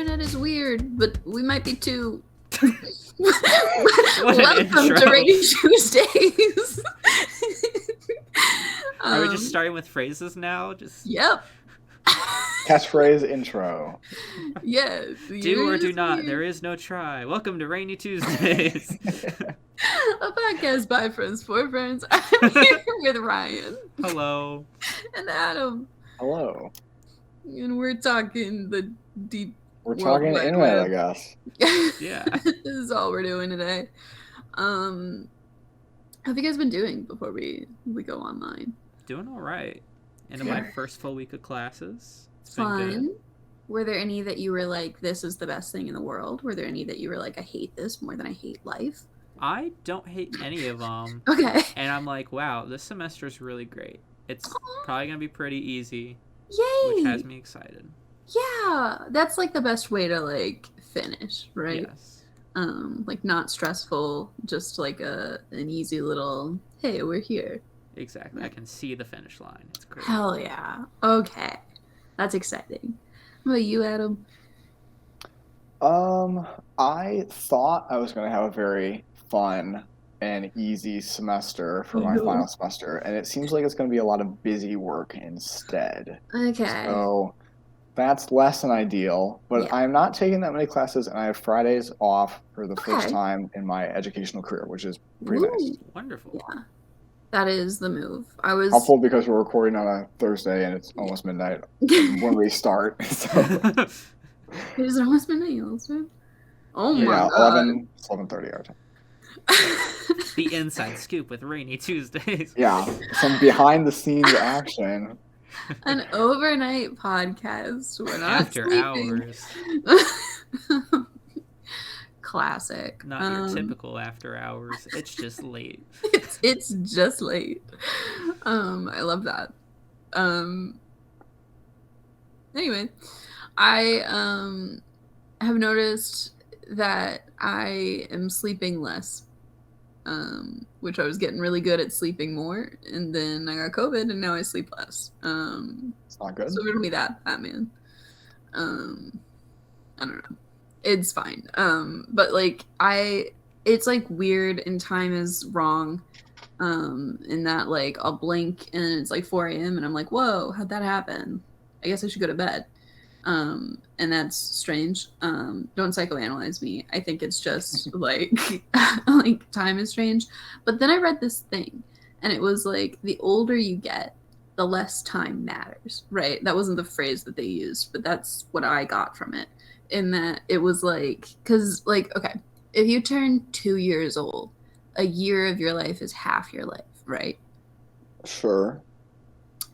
internet is weird, but we might be too. What an Welcome intro. to Rainy Tuesdays. Are we just starting with phrases now? Just Yep. Catchphrase intro. Yeah. do or do not. There is no try. Welcome to Rainy Tuesdays. A podcast by friends for friends. I'm here with Ryan. Hello. And Adam. Hello. And we're talking the deep. We're talking Wide internet, Web. I guess. Yeah. This is all we're doing today. How have you guys been doing before we go online? Doing all right. Into my first full week of classes. It's Fun. been good. Were there any that you were like, this is the best thing in the world? Were there any that you were like, I hate this more than I hate life? I don't hate any of them. Okay. And I'm like, wow, this semester is really great. It's probably going to be pretty easy. Yay! Which has me excited. Yeah, that's like the best way to like finish, right? Yes. Like not stressful, just like an easy little, hey, we're here. Exactly. I can see the finish line. It's great. Hell yeah. Okay. That's exciting. What about you, Adam? I thought I was going to have a very fun and easy semester for my final semester, and it seems like it's going to be a lot of busy work instead. Okay. So that's less than ideal, but Yeah. I'm not taking that many classes, and I have Fridays off for the first Okay. time in my educational career, which is pretty nice. Ooh. Wonderful. Yeah. That is the move. I was Helpful because we're recording on a Thursday, and it's almost midnight when we start. So Is it almost midnight? Oh my yeah, god. 11:30 our time. The inside scoop with Rainy Tuesdays. Yeah, some behind-the-scenes action. An overnight podcast. We're not After sleeping. hours. Classic. Not your typical after hours. It's just late. It's just late. I love that. Anyway, I have noticed that I am sleeping less. Which I was getting really good at sleeping more, and then I got COVID, and now I sleep less. It's not good. So it'll be that man. I don't know. It's fine. But like it's like weird and time is wrong. In that like I'll blink and it's like 4 a.m. and I'm like, whoa, how'd that happen? I guess I should go to bed. And that's strange. Don't psychoanalyze me. I think it's just like like time is strange. But then I read this thing and it was like the older you get, the less time matters, right? That wasn't the phrase that they used, but that's what I got from it. In that it was like, because like, okay, if you turn 2 years old, a year of your life is half your life, right? Sure.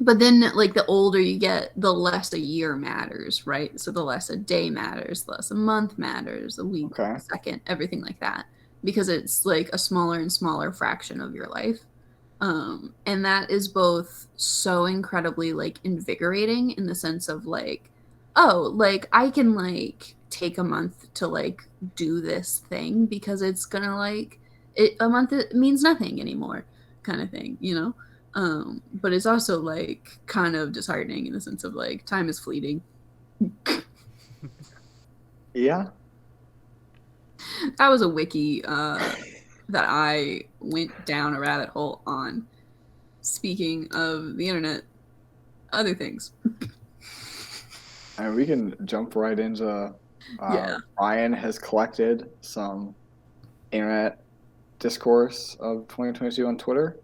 But then like the older you get, the less a year matters, right? So the less a day matters, the less a month matters, a week, Okay. a second, everything like that. Because it's like a smaller and smaller fraction of your life. And that is both so incredibly like invigorating in the sense of like, oh, like I can like take a month to like do this thing because it's gonna like a month it means nothing anymore kind of thing, you know? But it's also like kind of disheartening in the sense of like time is fleeting. Yeah. That was a wiki that I went down a rabbit hole on. Speaking of the internet, other things. And we can jump right into Yeah. Ryan has collected some internet discourse of 2022 on Twitter.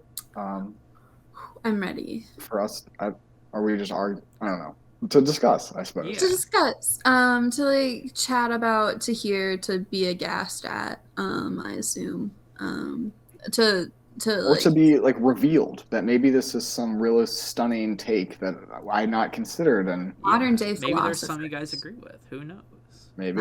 I'm ready. For us, are we just arguing? I don't know. To discuss, I suppose. Yeah. To discuss, to like chat about, to hear, to be aghast at, I assume. To Or like, to be like revealed that maybe this is some really stunning take that I had not considered, and modern day Maybe there's some you philosophers. guys agree with. Who knows? maybe.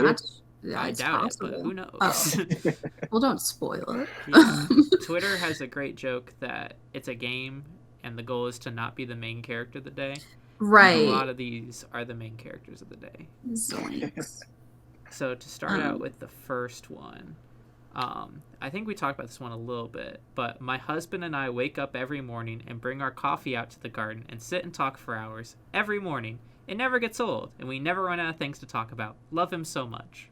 I doubt it, but who knows? Oh. Well, don't spoil it. Yeah. Twitter has a great joke that it's a game and the goal is to not be the main character of the day. Right. A lot of these are the main characters of the day. Zoinks. So to start out with the first one, I think we talked about this one a little bit, but my husband and I wake up every morning and bring our coffee out to the garden and sit and talk for hours every morning It never gets old, and we never run out of things to talk about. Love him so much.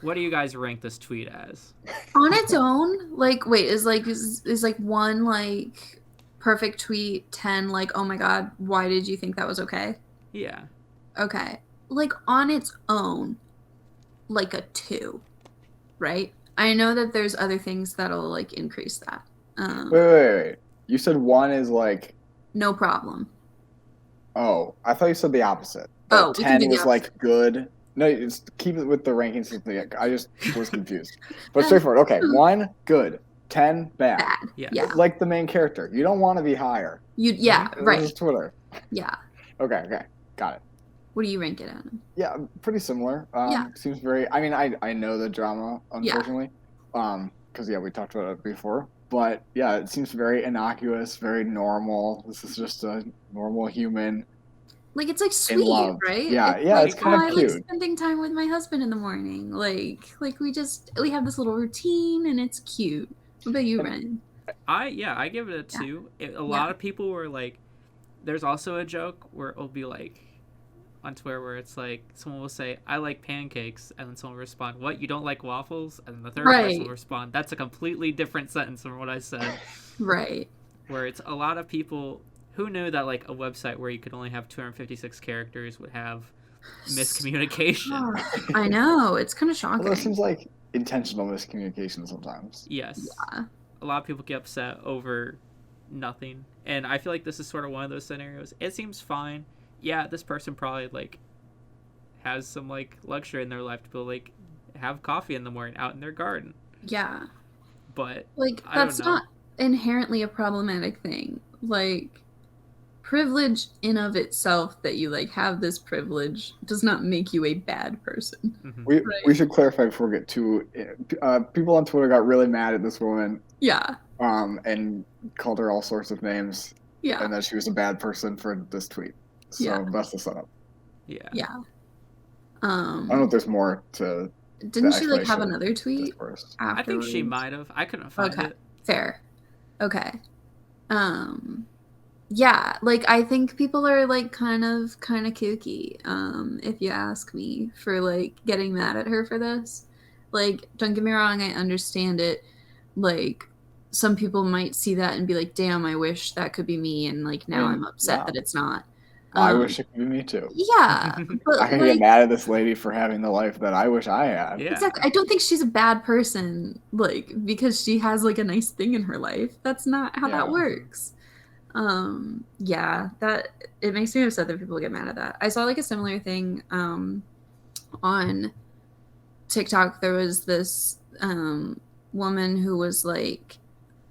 What do you guys rank this tweet as? On its own, like, wait, is like one like perfect tweet 10 like, oh my god, why did you think that was okay? Yeah. Okay. Like on its own, like a 2, right? I know that there's other things that'll like increase that. Wait. You said 1 is like... No problem. Oh, I thought you said the opposite. Oh, That we can do 10 the was like good. No, just keep it with the rankings system. I just was confused. But Um, straightforward. Okay, 1 good, 10 bad. Bad. Yeah. Yeah. Like the main character. You don't want to be higher. Yeah, This right. is Twitter. Yeah. Okay, got it. What do you rank it at? Yeah, pretty similar. Yeah. Seems very... I mean, I know the drama, unfortunately. Because, yeah, we talked about it before. But, yeah, it seems very innocuous, very normal. This is just a normal human Like it's like in sweet, love. right? Yeah, it's yeah, like, it's kind of I cute. like spending time with my husband in the morning. Like we have this little routine and it's cute. What about you, Ryan? I give it a 2. A lot of people were like, there's also a joke where it'll be like on Twitter where it's like someone will say, I like pancakes, and then someone will respond, what, you don't like waffles? And then the third person will respond, that's a completely different sentence from what I said. Right. Where it's a lot of people who knew that like a website where you could only have 256 characters would have miscommunication. I know, it's kind of shocking. Well, it seems like intentional miscommunication sometimes. Yes. Yeah. A lot of people get upset over nothing, and I feel like this is sort of one of those scenarios. It seems fine. Yeah, this person probably like has some like luxury in their life to be like have coffee in the morning out in their garden. Yeah. But like I don't that's know. not inherently a problematic thing. Like privilege in of itself, that you like have this privilege, does not make you a bad person. Mm-hmm. We should clarify before we get to people on Twitter got really mad at this woman. Yeah. And called her all sorts of names. Yeah. And that she was a bad person for this tweet. So that's the setup. Yeah. Yeah. I don't know if there's more to. Didn't she like have another tweet afterwards? I think she might have. I couldn't find it. Fair. Okay. Yeah, like I think people are like kind of kooky, if you ask me, for like getting mad at her for this. Like, don't get me wrong, I understand it. Like, some people might see that and be like, damn, I wish that could be me, and like now I'm upset that it's not. I wish it could be me too. Yeah, but I can get mad at this lady for having the life that I wish I had. Yeah. Exactly. I don't think she's a bad person, like, because she has like a nice thing in her life. That's not how that works. Yeah, that it makes me upset that people get mad at that. I saw like a similar thing on TikTok. There was this woman who was like,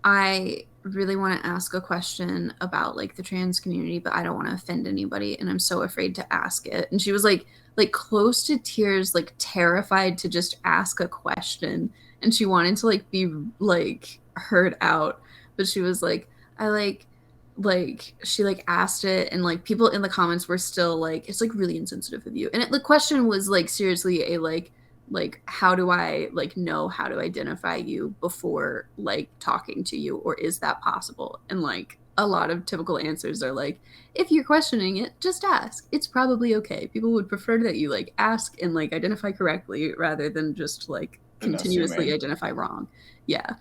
I really want to ask a question about like the trans community, but I don't want to offend anybody, and I'm so afraid to ask it. And she was like close to tears, like terrified to just ask a question, and she wanted to like be like heard out, but she was like, I like she like asked it, and like people in the comments were still like, it's like really insensitive of you. And the question was like seriously a like how do I like know how to identify you before like talking to you, or is that possible? And like a lot of typical answers are like, if you're questioning it, just ask. It's probably okay. People would prefer that you like ask and like identify correctly rather than just like continuously identify wrong. Yeah.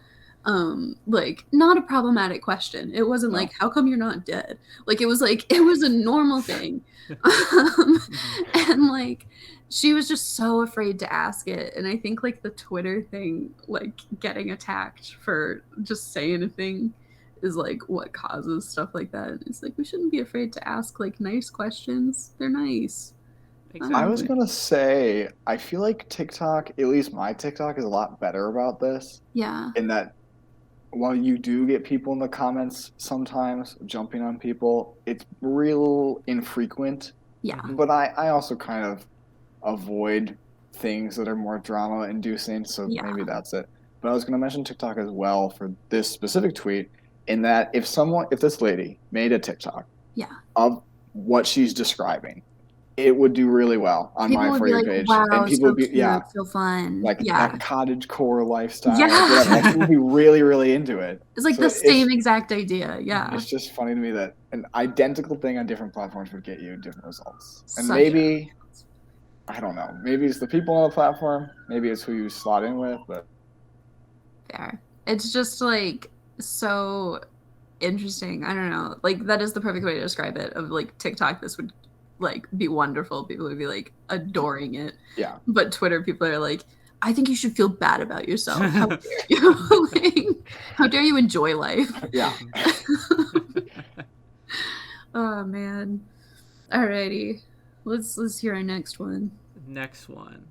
Like not a problematic question. It wasn't like, how come you're not dead? Like it was a normal thing. And like she was just so afraid to ask it. And I think like the Twitter thing, like getting attacked for just saying a thing, is like what causes stuff like that. It's like we shouldn't be afraid to ask like nice questions. They're nice. Exactly. I was gonna say, I feel like TikTok, at least my TikTok, is a lot better about this. Yeah. In that, while you do get people in the comments sometimes jumping on people, it's real infrequent. Yeah. But I also kind of avoid things that are more drama inducing, so maybe that's it. But I was going to mention TikTok as well for this specific tweet, in that if this lady made a TikTok of what she's describing, it would do really well on People my would For be You like, page. And wow, people so would be, cute, so fun. like Yeah. that cottage core lifestyle, like Yeah. whatever. Like people would be really, really into it. It's like So the same exact idea. Yeah. it's just funny to me that an identical thing on different platforms would get you different results. And Such maybe, I don't know, maybe it's the people on the platform, maybe it's who you slot in with, but fair. It's just like so interesting. I don't know. Like that is the perfect way to describe it. Of like TikTok, this would like be wonderful. People would be like adoring it. yeah. But Twitter people are like, I think you should feel bad about yourself. How dare you? Like, how dare you enjoy life? Yeah. Oh man. Alrighty. Let's hear our next one. Next one.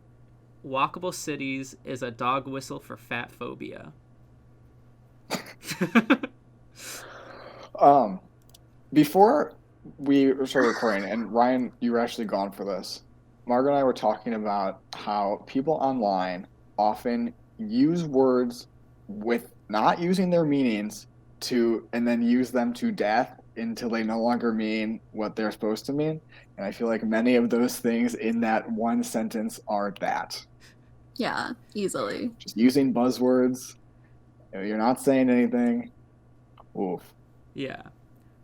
Walkable cities is a dog whistle for fat phobia. Before we started recording, and Ryan, you were actually gone for this. Margaret and I were talking about how people online often use words with not using their meanings and then use them to death until they no longer mean what they're supposed to mean. And I feel like many of those things in that one sentence are that. Yeah, easily. Just using buzzwords. You're not saying anything. Oof. Yeah.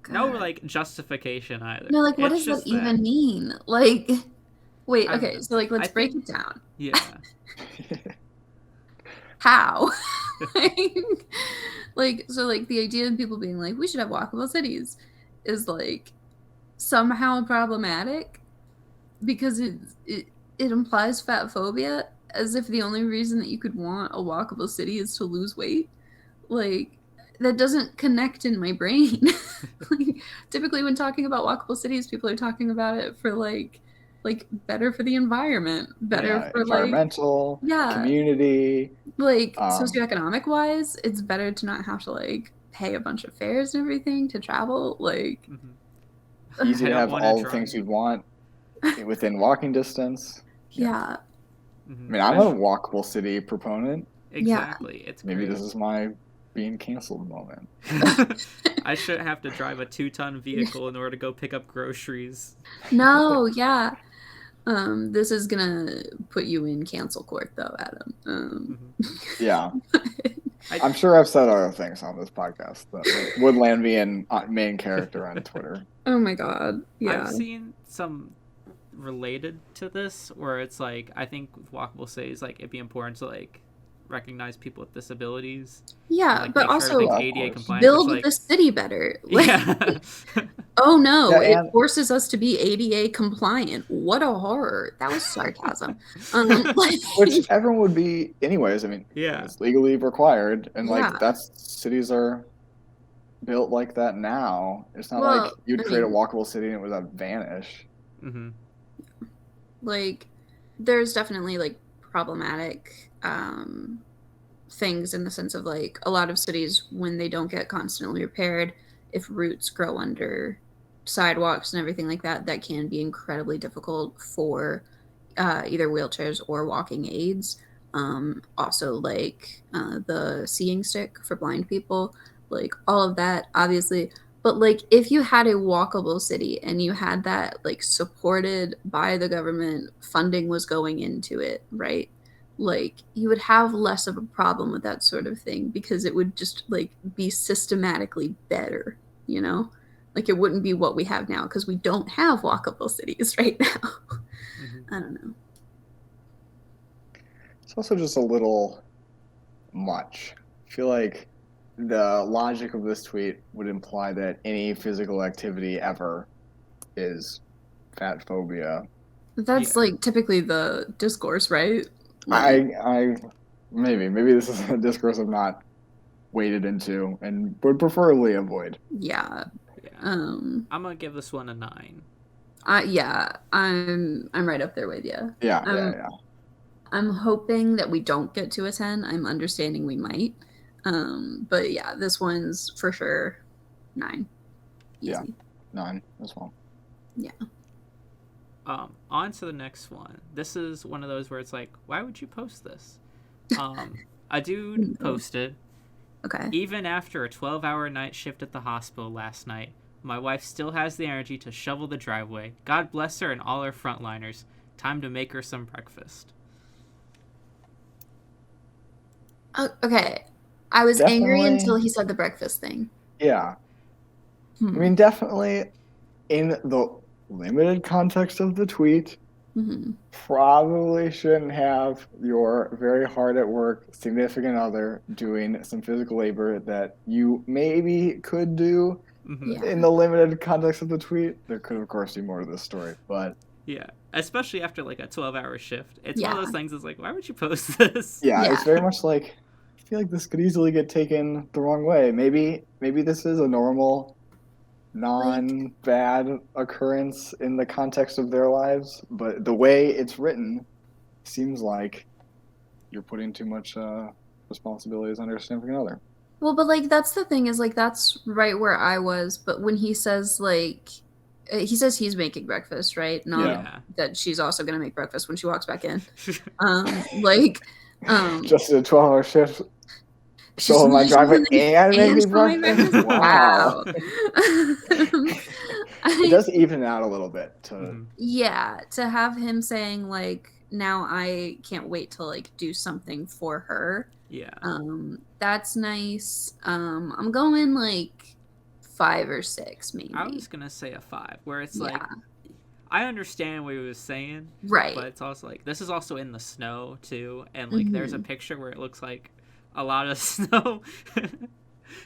God. No, like, justification either. No, like, what does that even mean? Like, wait, okay, so, like, let's break it down. Yeah. How? Like, so, like, the idea of people being like, we should have walkable cities is, like, somehow problematic because it implies fat phobia, as if the only reason that you could want a walkable city is to lose weight. Like, that doesn't connect in my brain. Like, typically when talking about walkable cities, people are talking about it for like better for the environment, better for environmental, community. Like socioeconomic wise, it's better to not have to like pay a bunch of fares and everything to travel. Like easy to have all the things you'd want within walking distance. Yeah. I mean, I'm a walkable city proponent. Exactly. It's maybe this is my being canceled moment. I shouldn't have to drive a 2-ton vehicle in order to go pick up groceries. No, yeah. This is gonna put you in cancel court though, Adam. Yeah. I'm sure I've said other things on this podcast that would land me in main character on Twitter. Oh my god. Yeah. I've seen some related to this where it's like, I think with walkable cities, like it'd be important to like recognize people with disabilities. Yeah, like, but also ADA compliant, build like, the city better. Like, yeah. Oh no, it forces us to be ADA compliant. What a horror. That was sarcasm. Which everyone would be anyways. I mean, it's legally required, and like cities are built like that now. It's not like you'd create a walkable city and it would vanish. Mm-hmm. Like, there's definitely like problematic things in the sense of like a lot of cities, when they don't get constantly repaired, if roots grow under sidewalks and everything like that, that can be incredibly difficult for either wheelchairs or walking aids. Also like the seeing stick for blind people, like all of that obviously. But like if you had a walkable city and you had that like supported by the government, funding was going into it, right? Like you would have less of a problem with that sort of thing because it would just like be systematically better, you know? Like it wouldn't be what we have now because we don't have walkable cities right now. I don't know. It's also just a little much. I feel like the logic of this tweet would imply that any physical activity ever is fat phobia. That's like typically the discourse, right? Like, maybe this is a discourse I'm not waded into and would preferably avoid. Yeah. I'm gonna give this one a 9. Yeah, I'm right up there with you. Yeah. I'm hoping that we don't get to a 10. I'm understanding we might. But yeah, this one's for sure 9. Easy. Yeah, 9 as well. Yeah. On to the next one. This is one of those where it's like, why would you post this? A dude posted, okay. Even after a 12-hour night shift at the hospital last night, My wife still has the energy to shovel the driveway. God bless her and all her frontliners. Time to make her some breakfast. Okay. I was angry Definitely. until he said the breakfast thing. Yeah. I mean, definitely in the limited context of the tweet, probably shouldn't have your very hard at work significant other doing some physical labor that you maybe could do in the limited context of the tweet. There could, of course, be more to this story, but yeah, especially after like a 12-hour shift. It's one of those things that's like, why would you post this? Yeah, it's very much like, I feel like this could easily get taken the wrong way. Maybe this is a normal, non-bad occurrence in the context of their lives, but the way it's written seems like you're putting too much responsibilities on your significant other. Well, but like that's the thing is like that's right where I was. But when he says like, he says he's making breakfast, right? Not that she's also gonna make breakfast when she walks back in. Just a 12-hour shift. So my driveway and making breakfast. Wow. It does even out a little bit. To have him saying like, now I can't wait to like do something for her. Yeah. That's nice. I'm going like 5 or 6 maybe. I was gonna say a 5, where it's like, I understand what he was saying, right? But it's also like, this is also in the snow too, and like there's a picture where it looks like a lot of snow, and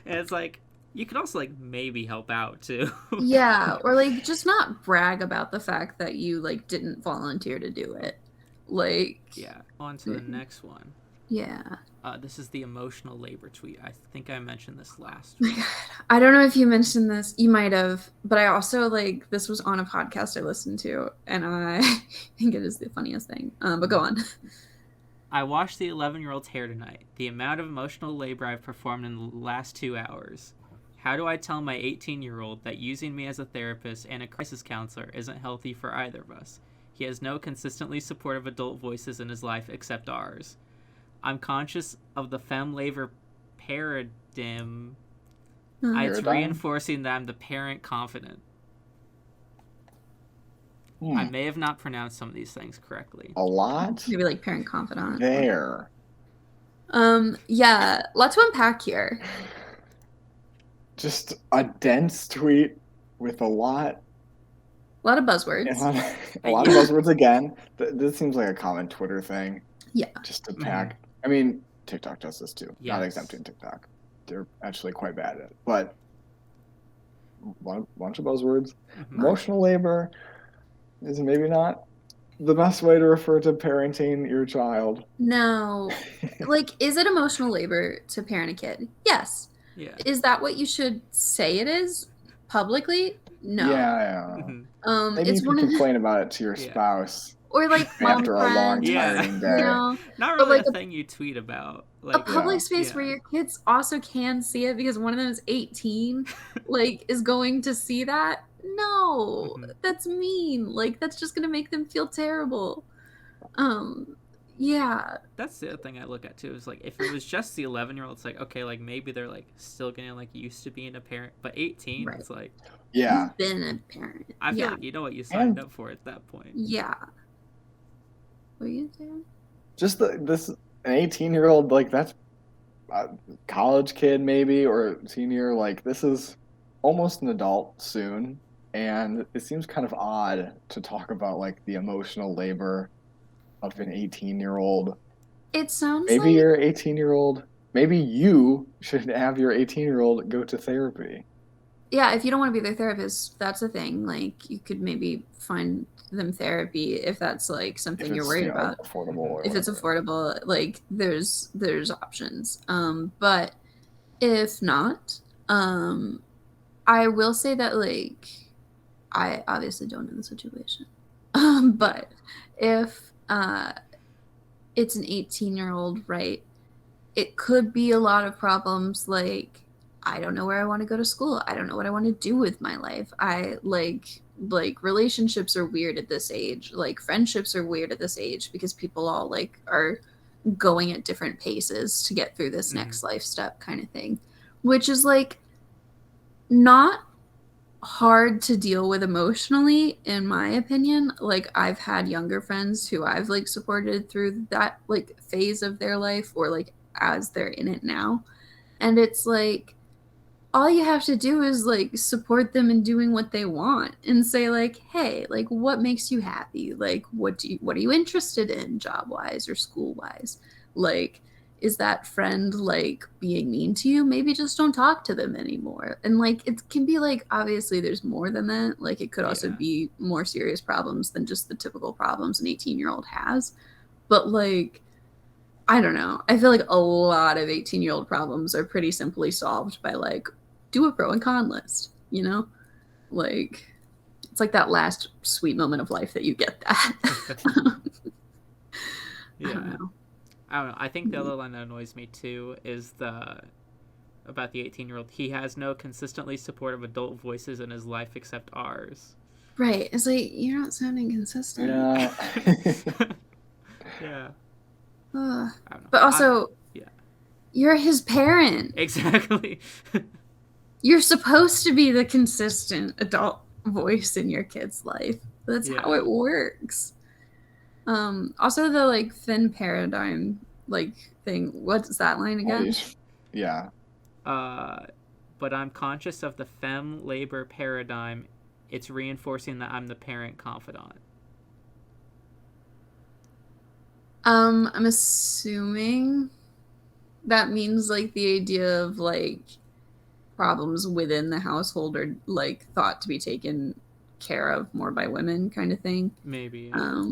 it's like you could also like maybe help out too. Yeah, or like just not brag about the fact that you like didn't volunteer to do it. Like on to the next one. This is the emotional labor tweet. I think I mentioned this last week. I don't know if you mentioned this. You might have. But I also, like, this was on a podcast I listened to, and I think it is the funniest thing. But go on. I washed the 11-year-old's hair tonight. The amount of emotional labor I've performed in the last 2 hours. How do I tell my 18-year-old that using me as a therapist and a crisis counselor isn't healthy for either of us? He has no consistently supportive adult voices in his life except ours. I'm conscious of the femme labor paradigm. It's reinforcing that I'm the parent confident. I may have not pronounced some of these things correctly. A lot? Maybe like parent confidant. There. Yeah, lots to unpack here. Just a dense tweet with a lot of buzzwords. A lot of buzzwords again. This seems like a common Twitter thing. Yeah. Just to pack. I mean, TikTok does this too. Yes. Not exempting TikTok. They're actually quite bad at it. But a bunch of buzzwords. Emotional labor is maybe not the best way to refer to parenting your child. No. Like, is it emotional labor to parent a kid? Yes. Yeah. Is that what you should say it is publicly? No. Yeah. Maybe you can complain about it to your spouse. Or like after a long tiring day. You know? Not really like a thing you tweet about. Like, a public space where your kids also can see it because one of them is 18, like, is going to see that. No, that's mean. Like, that's just gonna make them feel terrible. Yeah. That's the other thing I look at too. Is like, if it was just the 11-year-old, it's like, okay, like maybe they're like still getting like used to being a parent, but 18, it's like, you've been a parent. I feel like you know what you signed up for at that point. Yeah. What are you saying? Just this an 18-year-old, like, that's a college kid maybe, or senior. Like, this is almost an adult soon, and it seems kind of odd to talk about like the emotional labor of an 18-year-old. It sounds maybe like your 18-year-old. Maybe you should have your 18-year-old go to therapy. Yeah, if you don't want to be their therapist, that's a thing. Like, you could maybe find them therapy if that's like something you're worried about. Affordable. If it's affordable, like there's options. But if not, I will say that like I obviously don't know the situation. But if it's an 18-year-old, right? It could be a lot of problems like, I don't know where I want to go to school. I don't know what I want to do with my life. I like relationships are weird at this age. Like friendships are weird at this age because people all like are going at different paces to get through this next life step kind of thing, which is like not hard to deal with emotionally, in my opinion. Like, I've had younger friends who I've like supported through that like phase of their life, or like as they're in it now. And it's like, all you have to do is like support them in doing what they want and say like, hey, like, what makes you happy? Like, what are you interested in, job wise or school wise? Like, is that friend like being mean to you? Maybe just don't talk to them anymore. And like, it can be like, obviously there's more than that. Like, it could also Yeah. be more serious problems than just the typical problems an 18-year-old has. But like, I don't know. I feel like a lot of 18-year-old problems are pretty simply solved by like, do a pro and con list, you know? Like, it's like that last sweet moment of life that you get that. Yeah. I don't know. I don't know. I think the other line that annoys me too is about the 18-year-old. He has no consistently supportive adult voices in his life except ours. Right. It's like, you're not sounding consistent. Yeah. Yeah. Ugh. I don't know. But also, yeah. You're his parent. Exactly. You're supposed to be the consistent adult voice in your kid's life. That's how it works. Also the like thin paradigm like thing. What's that line again? Yeah. But I'm conscious of the femme labor paradigm. It's reinforcing that I'm the parent confidant. I'm assuming that means like the idea of like problems within the household are like thought to be taken care of more by women, kind of thing. Maybe. Yeah.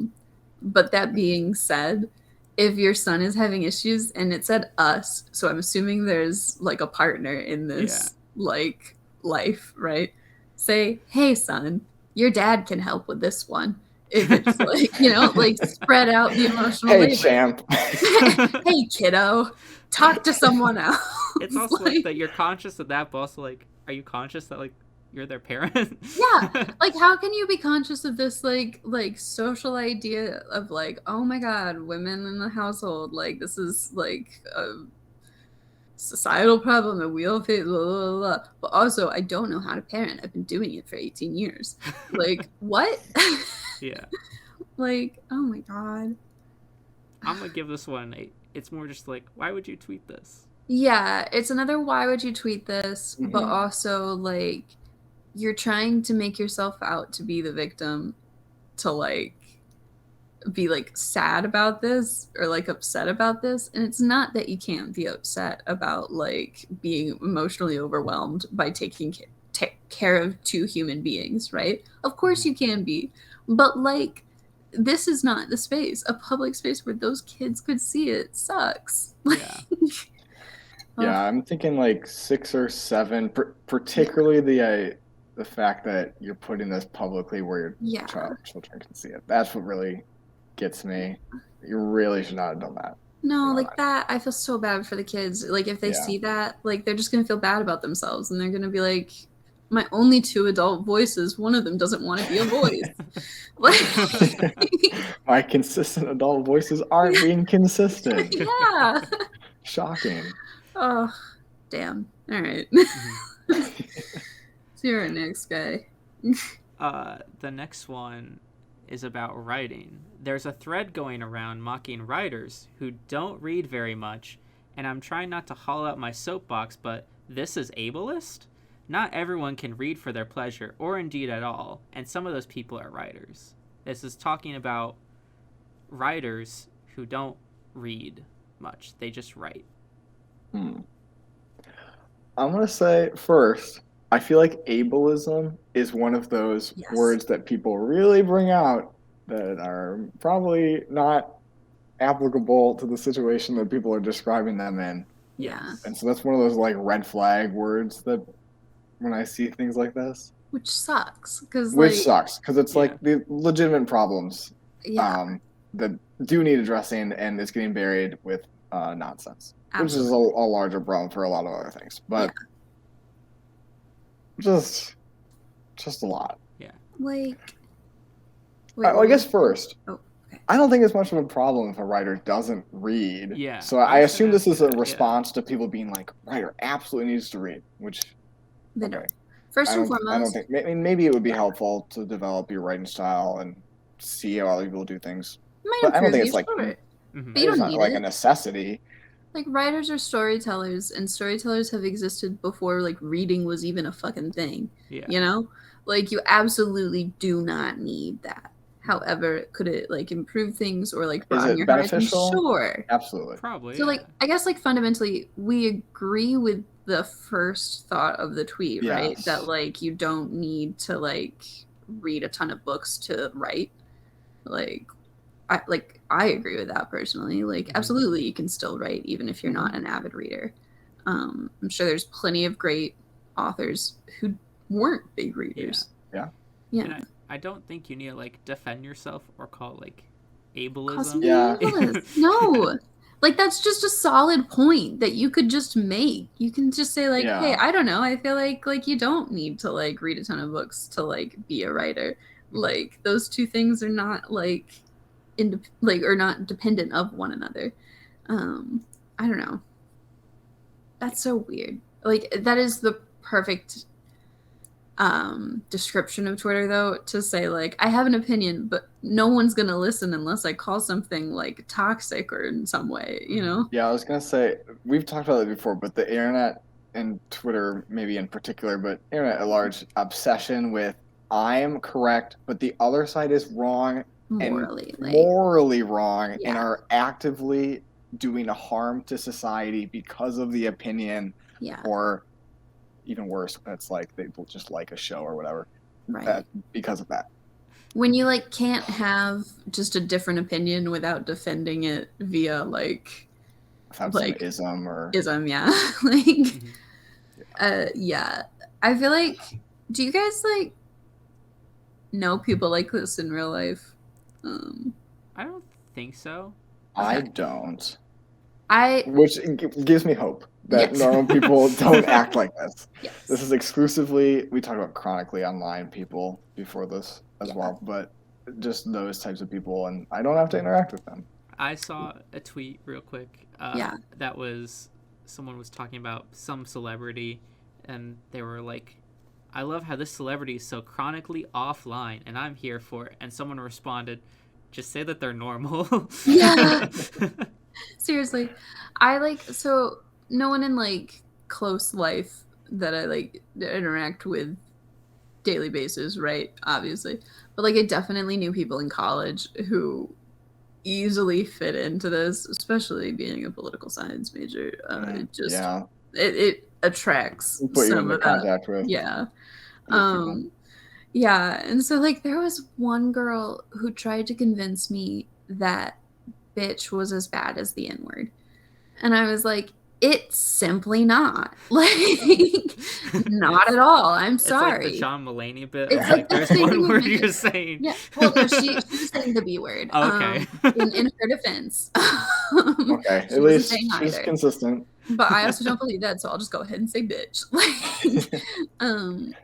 But that being said, if your son is having issues, and it said us, so I'm assuming there's like a partner in this like life, right? Say, hey son, your dad can help with this one. If it's like, you know, like spread out the emotional Hey, labor. champ. Hey, kiddo, talk to someone else. It's also like that you're conscious of that, but also like, are you conscious that like you're their parent? Yeah, like how can you be conscious of this like social idea of like, oh my god, women in the household, like this is like a societal problem that we all face, blah, blah, blah. But also I don't know how to parent. I've been doing it for 18 years. Like, what? Yeah. Like, oh my god. I'm gonna give this one it's more just like, why would you tweet this? Yeah, it's another why would you tweet this, but also like you're trying to make yourself out to be the victim, to like be like sad about this or like upset about this. And it's not that you can't be upset about like being emotionally overwhelmed by taking care of two human beings, right? Of course you can be, but like, this is not the space, a public space where those kids could see it. Sucks. Yeah. Yeah, I'm thinking like 6 or 7, particularly the fact that you're putting this publicly where your children can see it. That's what really gets me. You really should not have done that. No, like that, I feel so bad for the kids. Like, if they see that, like, they're just gonna feel bad about themselves, and they're gonna be like, my only 2 adult voices, one of them doesn't want to be a voice. My consistent adult voices aren't being consistent. Yeah. Shocking. Oh, damn. All right. So you're our next guy. The next one is about writing. There's a thread going around mocking writers who don't read very much, and I'm trying not to haul out my soapbox, but this is ableist? Not everyone can read for their pleasure, or indeed at all, and some of those people are writers. This is talking about writers who don't read much. They just write. I'm going to say first, I feel like ableism is one of those words that people really bring out that are probably not applicable to the situation that people are describing them in. Yeah. And so that's one of those like red flag words that when I see things like this. Which sucks. Which sucks because it's like the legitimate problems that do need addressing, and it's getting buried with nonsense. Absolutely. Which is a larger problem for a lot of other things. But just a lot. Yeah. Like, I guess first, okay. I don't think it's much of a problem if a writer doesn't read. Yeah. So I assume this is a response to people being like, writer absolutely needs to read, which they don't. First and I don't foremost, think. Maybe it would be helpful to develop your writing style and see how other people do things, it might but I don't improve think you, it's like sure, Mm-hmm. but you it's don't not need like a it. necessity. Like writers are storytellers, and storytellers have existed before like reading was even a fucking thing. Yeah. You know, like you absolutely do not need that. However, could it like improve things or like Is broaden it your horizon? beneficial? Sure. Absolutely. Probably. So Yeah. like I guess like fundamentally we agree with the first thought of the tweet, right? Yes. That like you don't need to like read a ton of books to write. Like I agree with that personally. Like absolutely you can still write even if you're not an avid reader. I'm sure there's plenty of great authors who weren't big readers. Yeah. Yeah. And I don't think you need to like defend yourself or call it like Call ableism. somebody Yeah. ableist. No. Like that's just a solid point that you could just make. You can just say like, Yeah. "Hey, I don't know. I feel like you don't need to like read a ton of books to like be a writer. Like those two things are not like or not dependent of one another." I don't know. That's so weird. Like that is the perfect description of Twitter though, to say like I have an opinion but no one's gonna listen unless I call something like toxic or in some way, you know. Yeah, I was gonna say we've talked about it before, but the internet and Twitter maybe in particular, but internet at large obsession with I am correct, but the other side is wrong Morally, and like morally wrong and yeah, are actively doing a harm to society because of the opinion, yeah, or even worse, it's like they will just like a show or whatever right. because of that. When you like can't have just a different opinion without defending it via like Without some ism or ism, yeah. Like yeah. I feel like do you guys like know people like this in real life? I don't think so. I Okay. don't. I Which gives me hope that Yes. normal people don't act like this. Yes. This is exclusively, we talked about chronically online people before this as Yeah. well, but just those types of people, and I don't have to interact with them. I saw a tweet real quick. Yeah. That was someone was talking about some celebrity, and they were like, "I love how this celebrity is so chronically offline, and I'm here for it." And someone responded, "Just say that they're normal." Yeah. Seriously. I like so no one in like close life that I like interact with daily basis, right? Obviously. But like I definitely knew people in college who easily fit into this, especially being a political science major. It just Yeah, it attracts put you some into of that. contact with Yeah. these people. Yeah, and so like there was one girl who tried to convince me that bitch was as bad as the N-word. And I was like, it's simply not. Like, not at all. I'm sorry. It's like the John Mulaney bit. It's Of, like like the there's same thing one with word bitches. you're saying. Yeah. Well, no, she was saying the B word. Okay. In her defense. Okay, she at wasn't least saying she's either. consistent. But I also don't believe that, so I'll just go ahead and say bitch.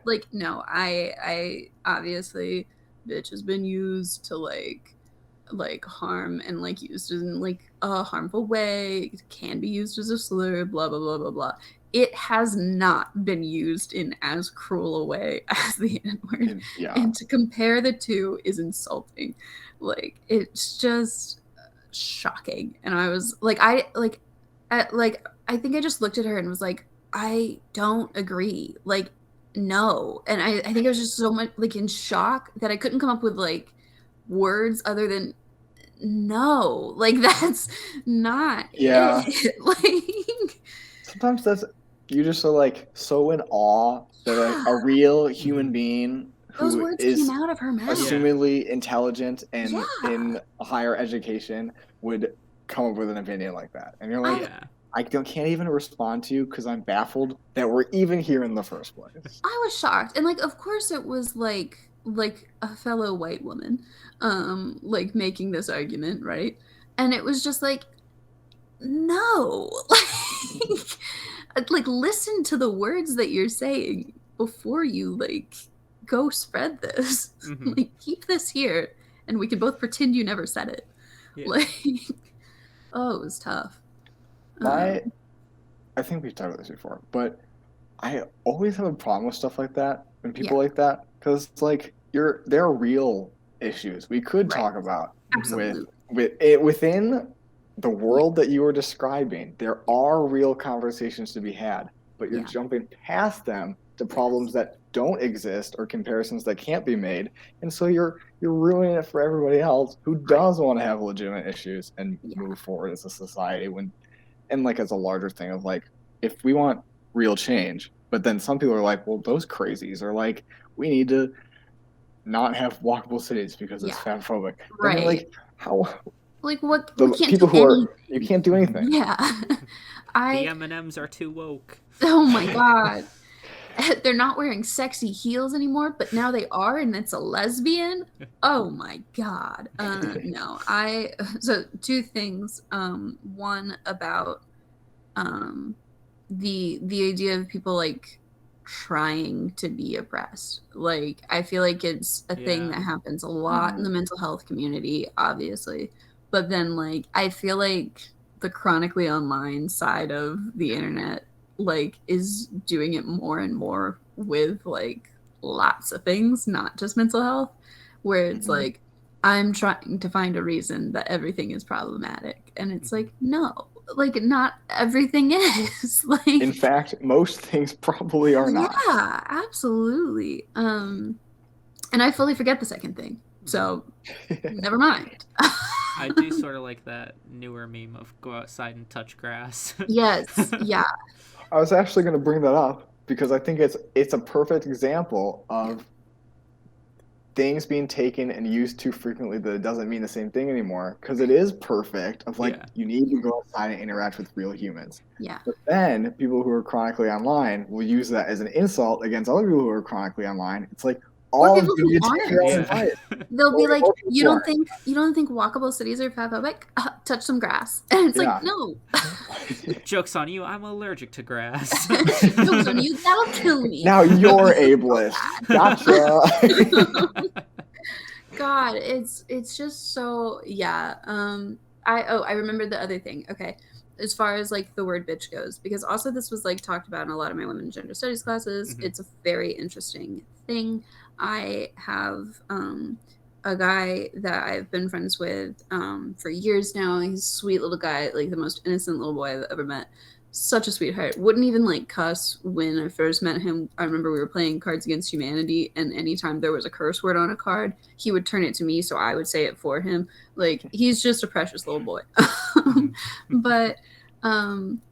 Like no, I obviously bitch has been used to like harm and like used in like a harmful way. It can be used as a slur, blah blah blah blah blah. It has not been used in as cruel a way as the N-word. Yeah. And to compare the two is insulting. Like it's just shocking. And I was like I think I just looked at her and was like, I don't agree. Like, no. And I think I was just so much like in shock that I couldn't come up with like words other than no. Like that's not Yeah. it. Like Sometimes that's you just are like so in awe that a real human being those who words is came out of her mouth. assumedly intelligent and Yeah. in a higher education would come up with an opinion like that, and you're like, Yeah. I can't even respond to you because I'm baffled that we're even here in the first place. I was shocked. And like of course it was like a fellow white woman like making this argument, right? And it was just like no. Like listen to the words that you're saying before you like go spread this. Like keep this here and we can both pretend you never said it. Yeah. Like oh, it was tough. I think we've talked about this before, but I always have a problem with stuff like that and Yeah, people like that because it's like they're real issues we could right. talk about with Absolutely. within the Yeah, world that you were describing. There are real conversations to be had, but you're yeah, jumping past them to yes, problems that don't exist or comparisons that can't be made, and so you're ruining it for everybody else who right. does want to have legitimate issues and Yeah, move forward as a society when and like as a larger thing of like if we want real change, but then some people are like, well, those crazies are like, we need to not have walkable cities because it's yeah, fatphobic. Then you're right. like, how Like what? We the can't do people who are you anything. can't do anything. Yeah. The I. M&Ms are too woke. Oh my God. They're not wearing sexy heels anymore, but now they are, and it's a lesbian. Oh my God. No, I. So two things. One about um the idea of people like trying to be oppressed. Like I feel like it's a thing Yeah. that happens a lot in Mhm. the mental health community, obviously. But then like I feel like the chronically online side of the internet like is doing it more and more with like lots of things, not just mental health, where it's Mhm. like I'm trying to find a reason that everything is problematic. And it's Mhm. like, no, like not everything is. In Like, fact, most things probably are not. yeah, absolutely. And I fully forget the second thing. Mhm. So never mind. I do sort of like that newer meme of go outside and touch grass. Yes, yeah, I was actually going to bring that up because I think it's a perfect example yeah, of things being taken and used too frequently that it doesn't mean the same thing anymore because it right. is perfect of like Yeah. you need to go outside and interact with real humans, Yeah. but then people who are chronically online will use that as an insult against other people who are chronically online. It's like Or all of people you who need to take your aren't. own Yeah. advice. They'll be Only like, more people aren't. you don't think walkable cities are fatphobic? Touch some grass. And it's like, Yeah. no. Joke's on you, I'm allergic to grass. Joke's on you, that'll kill me. Now you're So ableist. Gotcha. bad. God, it's just so yeah. I remembered the other thing. Okay. As far as like the word bitch goes, because also this was like talked about in a lot of my women gender studies classes. Mhm. It's a very interesting thing. I have a guy that I've been friends with for years now. He's a sweet little guy, like the most innocent little boy I've ever met. Such a sweetheart. Wouldn't even like cuss when I first met him. I remember we were playing Cards Against Humanity, and anytime there was a curse word on a card, he would turn it to me so I would say it for him. Like he's just a precious little boy. Mhm. But um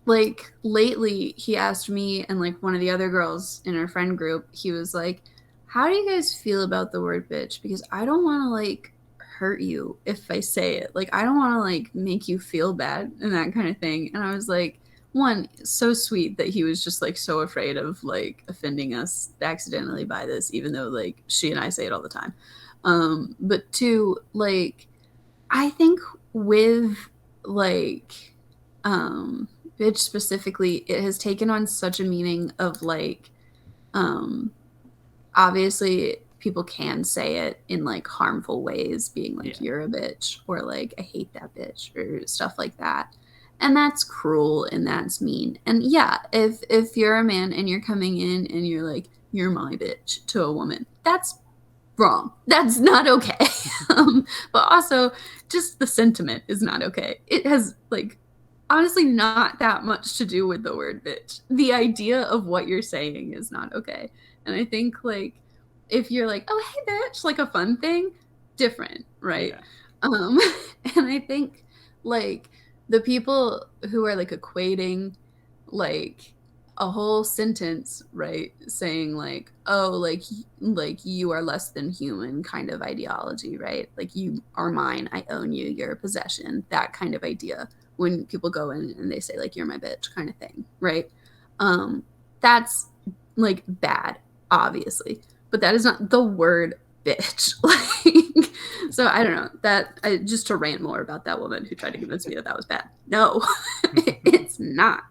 like lately he asked me and like one of the other girls in our friend group, he was like, how do you guys feel about the word bitch? Because I don't want to like hurt you if I say it. Like I don't want to like make you feel bad and that kind of thing. And I was like, one, so sweet that he was just like so afraid of like offending us accidentally by this, even though like she and I say it all the time. But two, like I think with like um bitch specifically, it has taken on such a meaning of like um obviously people can say it in like harmful ways, being like Yeah. you're a bitch or like I hate that bitch or stuff like that. And that's cruel and that's mean. And yeah, if you're a man and you're coming in and you're like you're my bitch to a woman, that's wrong. That's not okay. But also, just the sentiment is not okay. It has, like, honestly not that much to do with the word bitch. The idea of what you're saying is not okay. And I think, like, if you're like, oh, hey, bitch, like a fun thing, different, right? Yeah. Um, and I think, like, the people who are, like, equating, like, a whole sentence, right, saying like, "Oh, like you are less than human," kind of ideology, right? Like you are mine, I own you, you're a possession, that kind of idea. When people go in and they say like, "You're my bitch," kind of thing, right? Um, that's like bad, obviously, but that is not the word bitch. Like, so I don't know that. Just to rant more about that woman who tried to convince me that that was bad. No, it's not.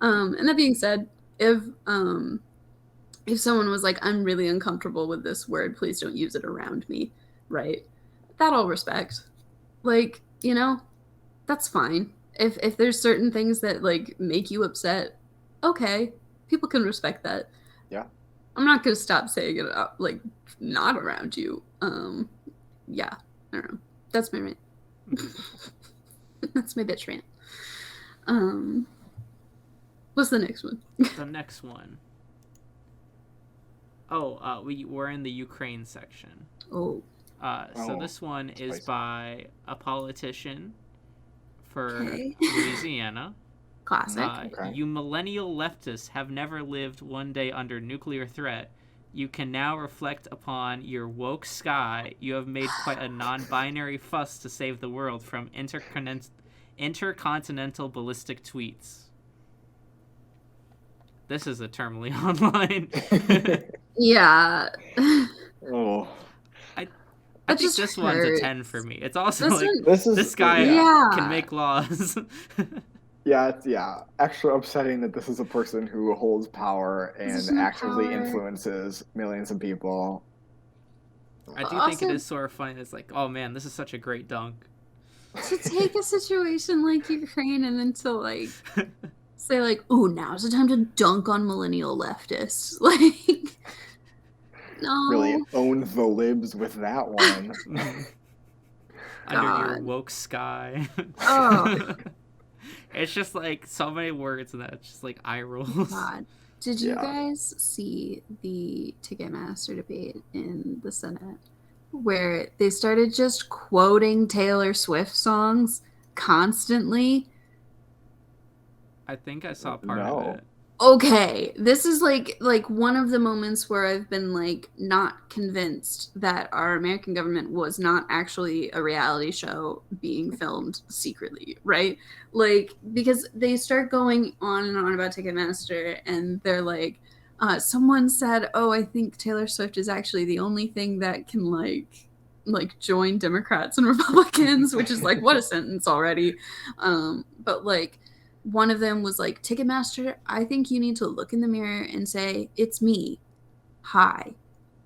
And that being said, if um if someone was like, I'm really uncomfortable with this word, please don't use it around me, right? That I'll respect. Like, that's fine. If there's certain things that like make you upset, okay, people can respect that. Yeah. I'm not gonna stop saying it like not around you. Yeah, I don't know. That's my rant. That's my bitch rant. What's the next one? The next one. Oh, we're in the Ukraine section. Oh. So this one is spicy. by a politician for Okay. Louisiana. Classic. Okay. You millennial leftists have never lived one day under nuclear threat. You can now reflect upon your woke sky. You have made quite a non-binary fuss to save the world from intercontinental ballistic tweets. This is eternally online. Yeah. Oh. I think this one's a 10 for me. It's also this guy can make laws. Yeah, extra upsetting that this is a person who holds power and actively influences millions of people. I do think it is sort of funny. It's like, oh man, this is such a great dunk. To take a situation like Ukraine and then to like say like, "Ooh, now's the time to dunk on millennial leftists." Like, no. Really owned the libs with that one. Under your woke sky. Oh. It's just like so many words and that's just like eye rolls. God. Did you guys see the Ticketmaster debate in the Senate where they started just quoting Taylor Swift songs constantly? I think I saw part of it. Okay, this is like one of the moments where I've been like not convinced that our American government was not actually a reality show being filmed secretly, right? Like, because they start going on and on about Ticketmaster and they're like, someone said, "Oh, I think Taylor Swift is actually the only thing that can like join Democrats and Republicans," which is like, what a sentence already. But like, one of them was like, "Ticketmaster, I think you need to look in the mirror and say, it's me. Hi,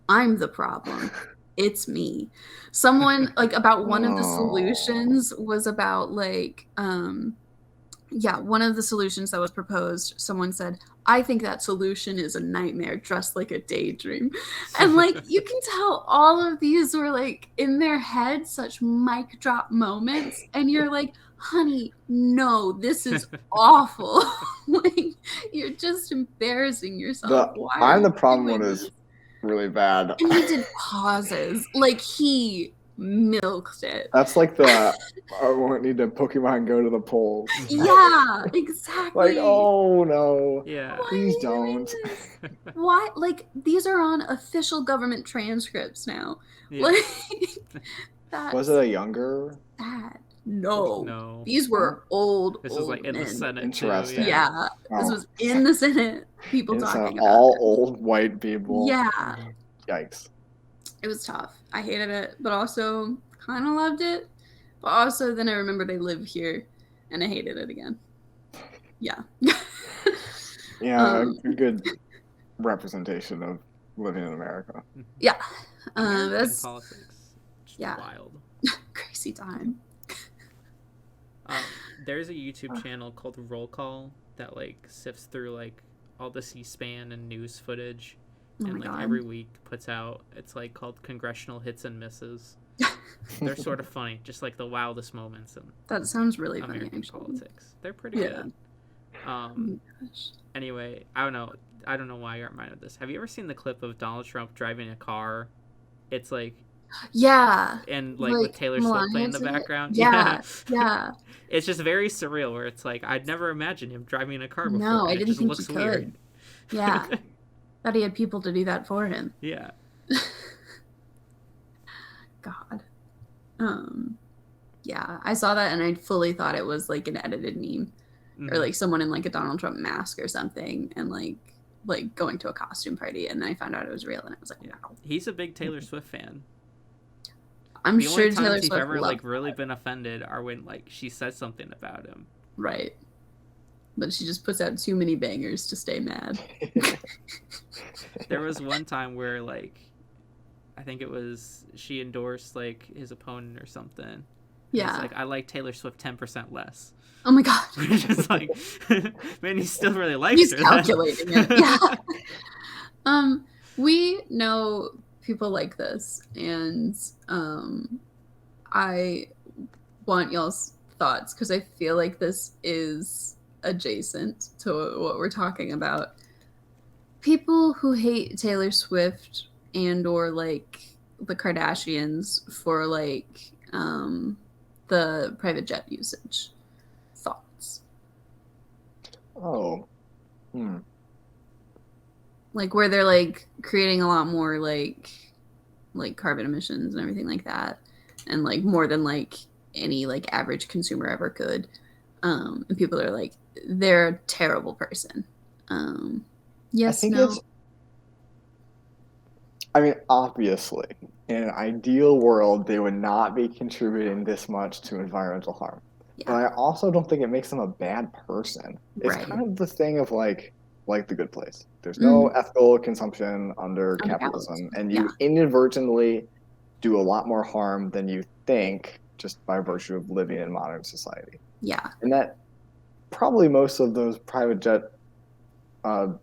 I'm the problem. It's me." Someone like about one of the solutions was about like, one of the solutions that was proposed, someone said, "I think that solution is a nightmare dressed like a daydream." And like, you can tell all of these were like in their head, such mic drop moments. And you're like, honey, no, this is awful. Like, you're just embarrassing yourself. I'm the problem one is really bad. And he did pauses. Like, he milked it. That's like the I won't need to Pokemon go to the polls. Yeah, exactly. Like, oh no. Yeah. Please don't. Why? Like, these are on official government transcripts now. Yeah. Like, was it a younger? Sad. No. No. These were old. This was like in the Senate. Interesting. Too, yeah. This was in the Senate. People talking about all it. Old white people. Yeah. Yikes. It was tough. I hated it, but also kind of loved it. But also then I remembered I live here and I hated it again. Yeah. Yeah, a good representation of living in America. Yeah. That's politics. Just wild. Crazy time. There's a YouTube channel called Roll Call that like sifts through like all the C-SPAN and news footage. And like every week puts out, it's like called Congressional Hits and Misses. They're sort of funny, just like the wildest moments in that sounds really American funny, politics. They're pretty good. Anyway, I don't know why I got reminded of this. Have you ever seen the clip of Donald Trump driving a car? It's like and like with Taylor Swift playing in the background. Yeah. It's just very surreal where it's like I'd never imagined him driving a car before. No, I it didn't just think looks he weird. could. Yeah. That he had people to do that for him. Yeah. God. Yeah, I saw that and I fully thought it was like an edited meme or like someone in like a Donald Trump mask or something and like going to a costume party, and then I found out it was real and I was like, wow. He's a big Taylor Swift fan. I'm sure Taylor Taylor Swift he's ever like her. really been offended are when like she says something about him. Right. But she just puts out too many bangers to stay mad. There was one time where like I think it was she endorsed like his opponent or something. Yeah. It's like I like Taylor Swift 10% less. Oh my god. We're just like, man, he still really likes He's her. calculating it. Yeah. We know people like this, and I want y'all's thoughts because I feel like this is adjacent to what we're talking about. People who hate Taylor Swift and or like the Kardashians for like the private jet usage. Thoughts? Oh. Like where they're like creating a lot more like carbon emissions and everything like that, and like more than like any like average consumer ever could. And people are like, they're a terrible person. Yes, I think no. I mean, obviously, in an ideal world, they would not be contributing this much to environmental harm. Yeah. But I also don't think it makes them a bad person. It's Right. kind of the thing of like The Good Place. There's no ethical consumption under capitalism, and you inadvertently do a lot more harm than you think just by virtue of living in modern society. Yeah. And that probably most of those private jet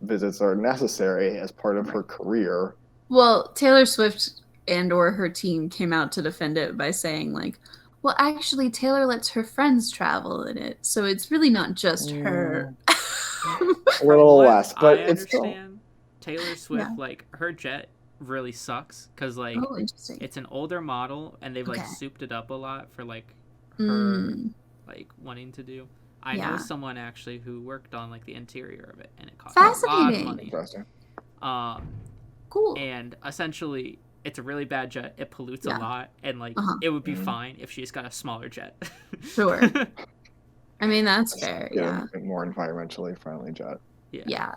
visits are necessary as part of her career. Well, Taylor Swift and or her team came out to defend it by saying like, well, actually, Taylor lets her friends travel in it, so it's really not just her. A little less, but it's still. Taylor Swift, like her jet really sucks because like it's an older model and they've like souped it up a lot for like her like wanting to do. I know someone actually who worked on like the interior of it, and it cost a lot of money. Cool. And essentially, it's a really bad jet. It pollutes a lot, and like it would be fine if she just got a smaller jet. Sure. I mean, that's fair. Yeah. A more environmentally friendly jet. Yeah.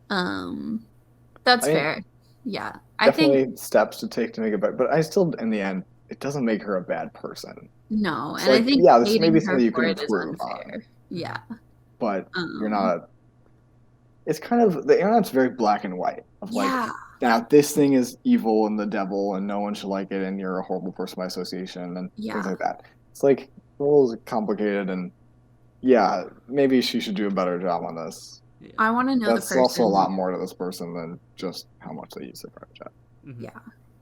That's fair. Yeah. Definitely I think steps to take to make it better, but I still, in the end, it doesn't make her a bad person. No, It's and like, I think this may be something you can improve on. Yeah. But you're not. It's kind of the internet's very black and white. Of like, now this thing is evil and the devil, and no one should like it, and you're a horrible person by association, and things like that. It's like the world is complicated, and maybe she should do a better job on this. Yeah. I want to know That's also a lot more to this person than just how much they use their private jet. Mm-hmm. Yeah.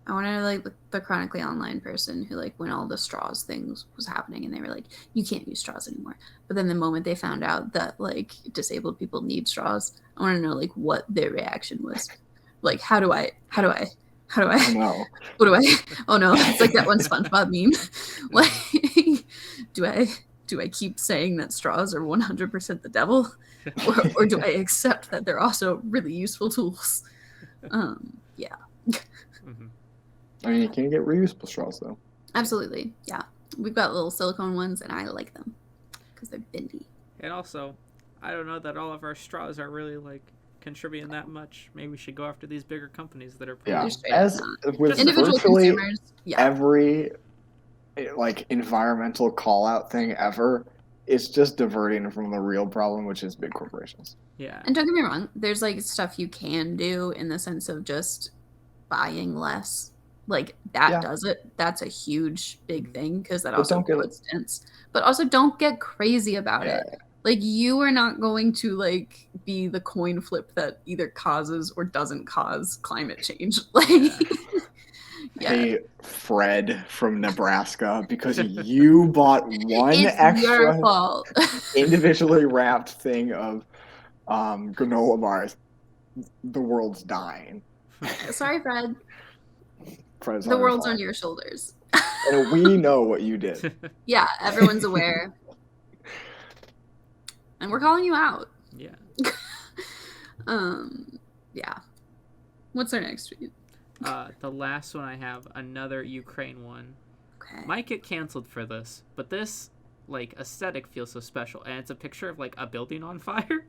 I want to know like the Chronically Online person who like when all the straws things was happening and they were like, you can't use straws anymore. But then the moment they found out that like disabled people need straws, I want to know like what their reaction was. Like how do I know. What do I oh no, it's like that one SpongeBob meme. Like do I keep saying that straws are 100% the devil? Or do I accept that they're also really useful tools? Yeah. Mm-hmm. I mean, you can get reusable straws, though. Absolutely, yeah. We've got little silicone ones, and I like them because they're bendy. And also, I don't know that all of our straws are really, like, contributing that much. Maybe we should go after these bigger companies that are... As with individual consumers, every, like, environmental call-out thing ever, it's just diverting from the real problem, which is big corporations. Yeah. And don't get me wrong, there's, like, stuff you can do in the sense of just buying less. Like, that does it. That's a huge, big thing, because that also puts dents. But also, don't get crazy about it. Yeah. Like, you are not going to, like, be the coin flip that either causes or doesn't cause climate change. Like, Hey, Fred from Nebraska, because you bought one extra individually wrapped thing of granola bars, the world's dying. Sorry, Fred. Fred's the world's on your shoulders. And we know what you did. Yeah, everyone's aware. And we're calling you out. Yeah. Yeah. What's our next tweet? The last one I have, another Ukraine one. Okay. Might get canceled for this, but this, like, aesthetic feels so special. And it's a picture of, like, a building on fire.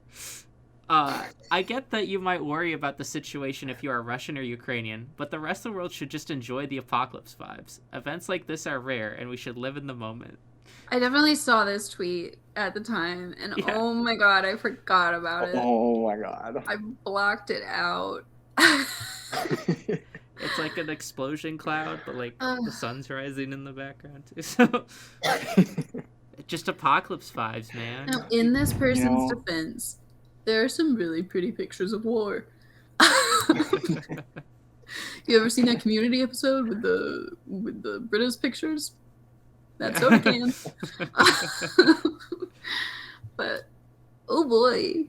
I get that you might worry about the situation if you are Russian or Ukrainian, but the rest of the world should just enjoy the apocalypse vibes. Events like this are rare, and we should live in the moment. I definitely saw this tweet at the time, and oh my god, I forgot about it. Oh my god. I blocked it out. It's like an explosion cloud, but like the sun's rising in the background too. So Just apocalypse vibes, man. Now, in this person's know- defense, there are some really pretty pictures of war. You ever seen that Community episode with the British pictures? That's soda cans. But oh boy,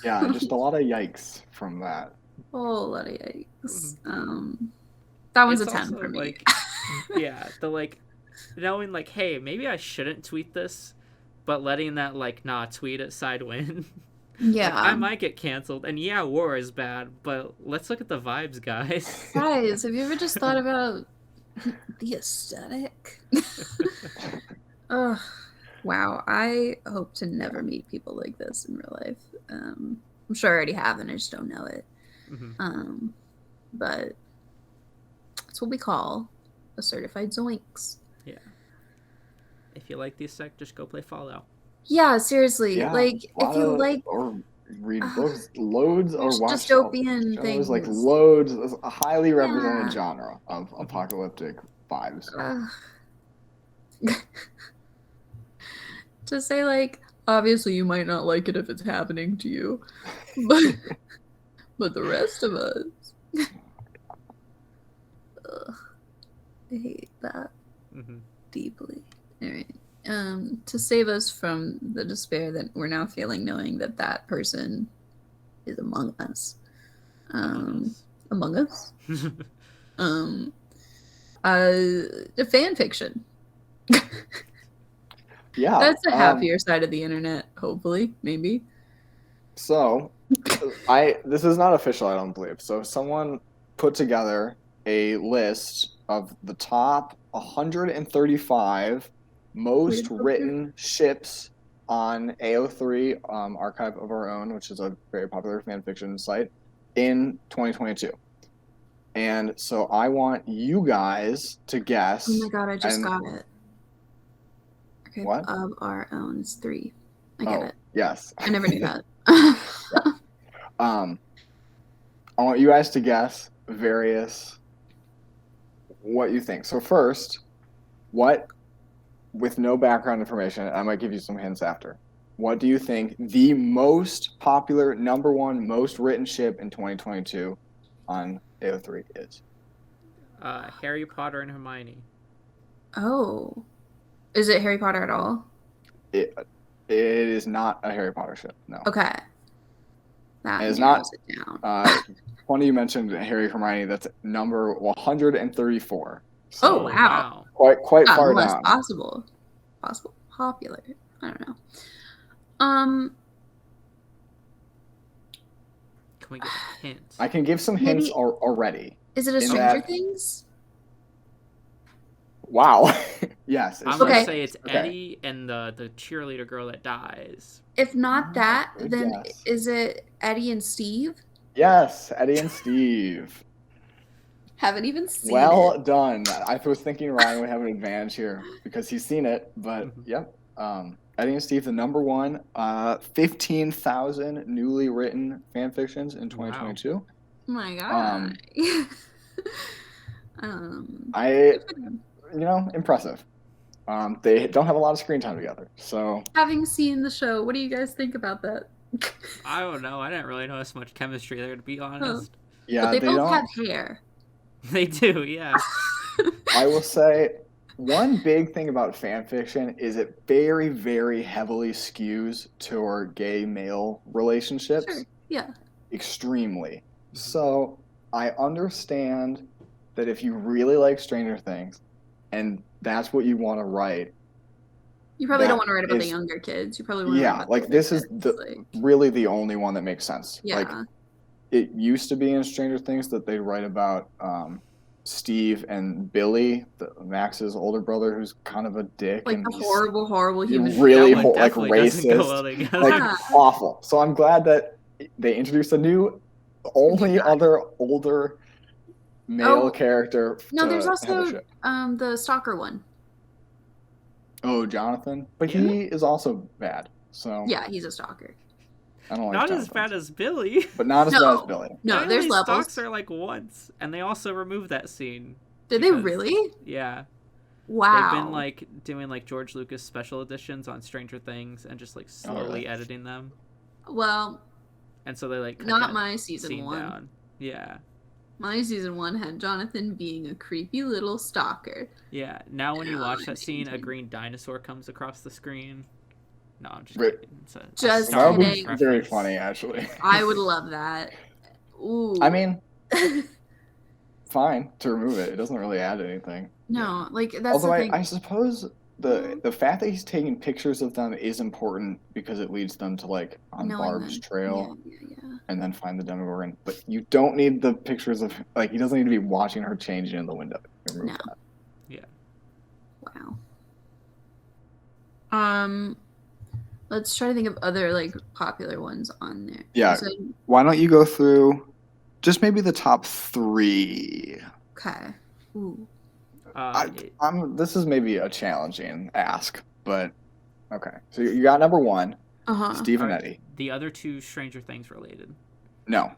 Yeah, just a lot of yikes from that. oh, a lot of yikes. That one's It's a 10 also, for me. like, yeah, the like knowing like, hey, maybe I shouldn't tweet this, but letting that like, nah, tweet it side win. Yeah, Like, I might get canceled, and yeah, war is bad, but let's look at the vibes, guys. guys, have you ever just thought about the aesthetic? Ugh. Wow, I hope to never meet people like this in real life. I'm sure I already have, and I just don't know it. Mm-hmm. But that's what we call a certified zoinks. Yeah. If you like the aesthetic, just go play Fallout. Yeah, seriously. Yeah, Like, a lot if you of- like or read books, loads, or there's watch dystopian shows, like things. loads, a highly represented Yeah. genre of apocalyptic vibes. To say, like, obviously you might not like it if it's happening to you, but the rest of us, ugh, I hate that Mm-hmm. deeply. Alright. To save us from the despair that we're now feeling, knowing that that person is among us. Among us? The fan fiction. Yeah, That's the happier side of the internet, hopefully, maybe. So, this is not official, I don't believe. So, someone put together a list of the top 135 most written ships on AO3, Archive of Our Own, which is a very popular fan fiction site, in 2022. And so I want you guys to guess. Oh my god, I just got it. Okay, What? Of Our Own is 3. I get it. Yes. I never knew that. I want you guys to guess what you think. So first, with no background information, I might give you some hints after. What do you think the most popular, number one, most written ship in 2022 on AO3 is? Harry Potter and Hermione. Oh. Is it Harry Potter at all? It is not a Harry Potter ship, no. Okay. That It is narrows not. it down. Funny you mentioned Harry Hermione. That's number 134. So Oh, wow. quite far Unless down. possible. Popular. I don't know. Can we get a hint? I can give some hints already. Is it a In Stranger that- Things? Wow. Yes. I'm Okay. gonna say it's Okay. Eddie and the cheerleader girl that dies. If not that, Good then guess. is it Eddie and Steve? Yes, Eddie and Steve. Haven't even seen Well it. done. I was thinking Ryan would have an advantage here because he's seen it, but yep. Eddie and Steve, the number one, 15,000 newly written fan fictions in 2022. Oh my god. Impressive. They don't have a lot of screen time together, so Having seen the show, what do you guys think about that? I don't know. I didn't really notice much chemistry there, to be honest. yeah, But they both don't. have hair. They do, yeah. I will say one big thing about fan fiction is it very, very heavily skews toward gay male relationships. Sure. Yeah. Extremely. So I understand that if you really like Stranger Things and that's what you want to write, You probably That don't want to write about the is- younger kids. You probably want to write yeah, about like the this older is kids, the like, really the only one that makes sense. yeah. Like it used to be in Stranger Things that they write about Steve and Billy, Max's older brother, who's kind of a dick Like and the he's horrible human. really That one like definitely doesn't go racist, well together. like Yeah. awful. So I'm glad that they introduced a new, only other older male Oh, character. No, there's to have a also ship. the stalker one. Oh, Jonathan, but Yeah. he is also bad. So Yeah, he's a stalker. I don't like Not as Jonathan. bad as Billy. but not as No. bad as Billy. No, Billy's there's levels. stalks are like once, and they also removed that scene. Did they because- really? Yeah. Wow. They've been like doing like George Lucas special editions on Stranger Things and just like slowly editing them. Well, and so they like cut not that my season scene 1. down. Yeah. My season 1 had Jonathan being a creepy little stalker. Yeah. Now when you watch that scene, a green dinosaur comes across the screen. No, I'm just Right. kidding. It's a Just Star Wars kidding. reference. Very funny, actually. I would love that. Ooh. I mean, fine to remove it. It doesn't really add anything. no, like that's Although the thing. I suppose the fact that he's taking pictures of them is important because it leads them to like on Knowing Barb's them. trail Yeah. and then find the Demogorgon. But you don't need the pictures of like he doesn't need to be watching her changing in the window. Remove No. that. Yeah. Wow. Let's try to think of other like popular ones on there. Yeah. So, Why don't you go through just maybe the top 3? okay. Ooh. This is maybe a challenging ask, but okay. So you got number 1, Steve and Eddie. The other 2 Stranger Things related? No.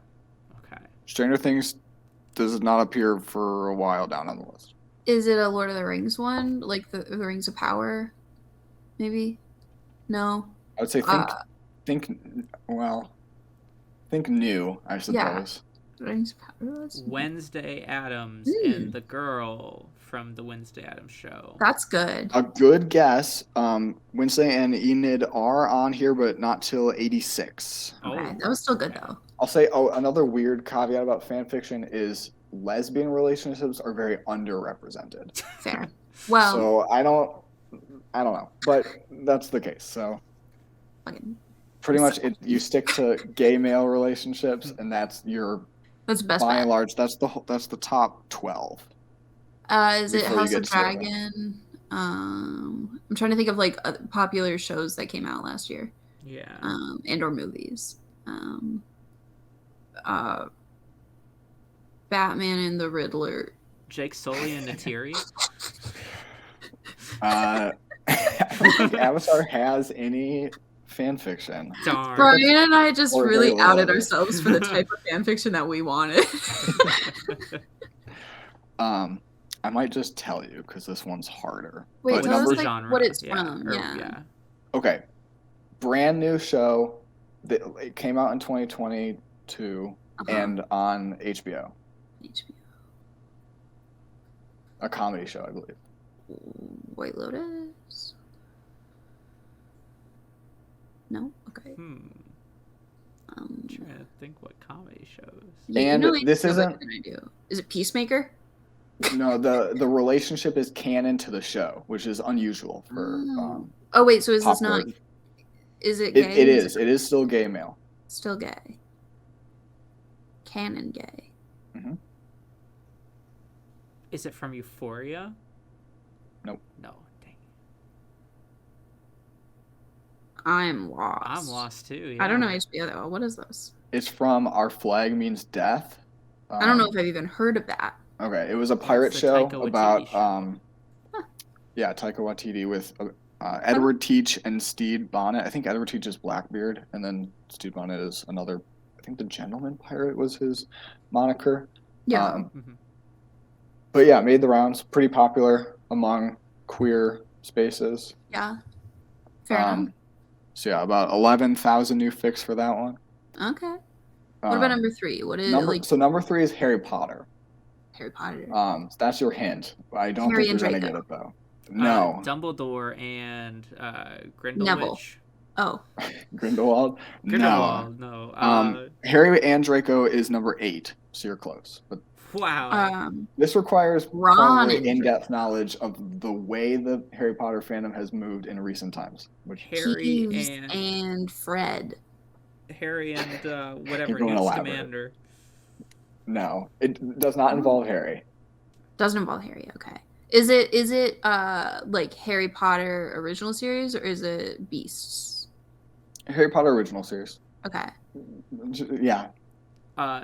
Okay. Stranger Things does not appear for a while down on the list. Is it a Lord of the Rings one? Like the Rings of Power? Maybe? No. I would say think new, I suppose. Rings of Power. Wednesday Addams and the girl from the Wednesday Addams show. That's good. A good guess. Wednesday and Enid are on here, but not till 86. Okay, that was still good though. I'll say, another weird caveat about fan fiction is lesbian relationships are very underrepresented. Fair. Well, so I don't know, but that's the case. So pretty much you stick to gay male relationships, and that's best by bet. and large that's the top 12. Is it House of Dragon? I'm trying to think of like popular shows that came out last year. Yeah. And or movies. Batman and the Riddler. Jake Sully and Natiri. I don't think Avatar has any fan fiction. Darn. Brian and I just Or really very outed little. ourselves for the type of fan fiction that we wanted. I might just tell you because this one's harder. Wait, But tell us the like genre. what it's Yeah, from. or- Yeah. Okay. Brand new show that it came out in 2022 and on HBO. A comedy show, I believe. White Lotus? No? Okay. I'm trying to think what comedy shows. And this isn't. Is it Peacemaker? No, the relationship is canon to the show, which is unusual for. Oh wait, so is this popular. not? Is it gay? It is. It is still gay male. Still gay. Canon gay. Mm-hmm. Is it from Euphoria? Nope. No. Dang. I'm lost. I'm lost too. Yeah. I don't know HBO though. What is this? It's from Our Flag Means Death. I don't know if I've even heard of that. Okay, it was a pirate the show Taika Waititi about show. Yeah, Taika Waititi with Edward Teach and Stede Bonnet. I think Edward Teach is Blackbeard, and then Stede Bonnet is another. I think the Gentleman Pirate was his moniker. Yeah. But yeah, made the rounds. Pretty popular among queer spaces. Yeah. Fair enough. So yeah, about 11,000 new fics for that one. Okay. What about number 3? What is So number 3 is Harry Potter. Harry Potter. So that's your hint. I don't Harry think you're and gonna Draco. get it though. No. Dumbledore and Grindelwald. Neville. Oh. Grindelwald? Grindelwald, no. Harry and Draco is number 8, so you're close. But wow. this requires Ron probably and in-depth knowledge of the way the Harry Potter fandom has moved in recent times. Which Harry Hughes and Fred. Harry and whatever Go and Newt elaborate. Scamander. No, it does not involve Harry. Doesn't involve Harry. Okay. Is it like Harry Potter original series or is it Beasts? Harry Potter original series. Okay. Yeah.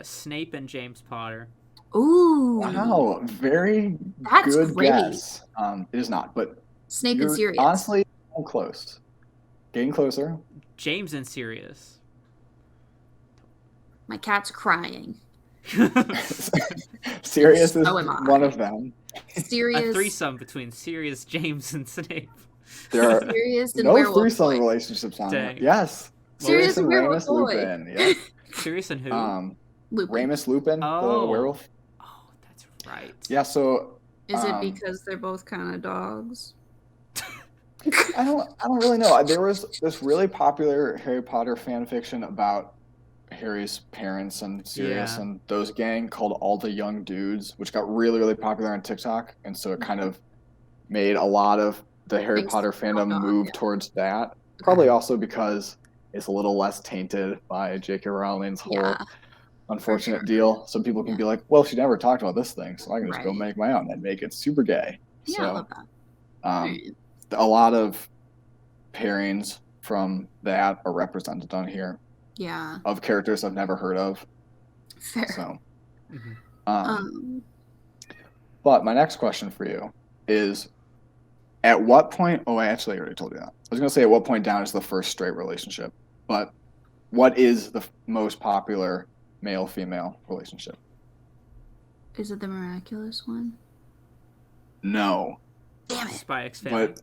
Snape and James Potter. Ooh. Wow, very That's good great. guess. It is not, but Snape and Sirius. honestly close. Getting closer. James and Sirius. My cat's crying. Sirius is So am I. one of them. A Sirius. threesome between Sirius, James, and Snape. There are Sirius and no Werewolf threesome Boy. relationships on there. Dang. Yes. Sirius Sirius and and Werewolf Remus Boy. Lupin. Yep. Sirius and who? Lupin. Remus Lupin, the werewolf. Oh, that's right. Yeah, so Is it because they're both kind of dogs? I don't really know. There was this really popular Harry Potter fan fiction about Harry's parents and Sirius Yeah. and those gang called All the Young Dudes, which got really, really popular on TikTok. And so it kind of made a lot of the Harry Thanks Potter to fandom Dog, move yeah. towards that. Probably also because it's a little less tainted by J.K. Rowling's whole unfortunate deal. So people can be like, well, she never talked about this thing, so I can just go make my own and make it super gay. Yeah, So, I love that. a lot of pairings from that are represented on here. Yeah. Of characters I've never heard of. Fair. So, Mm-hmm. But my next question for you is, at what point? Oh, I actually already told you that. I was going to say at what point down is the first straight relationship, but what is the most popular male-female relationship? Is it the miraculous one? No. Damn it. Spy X Family. But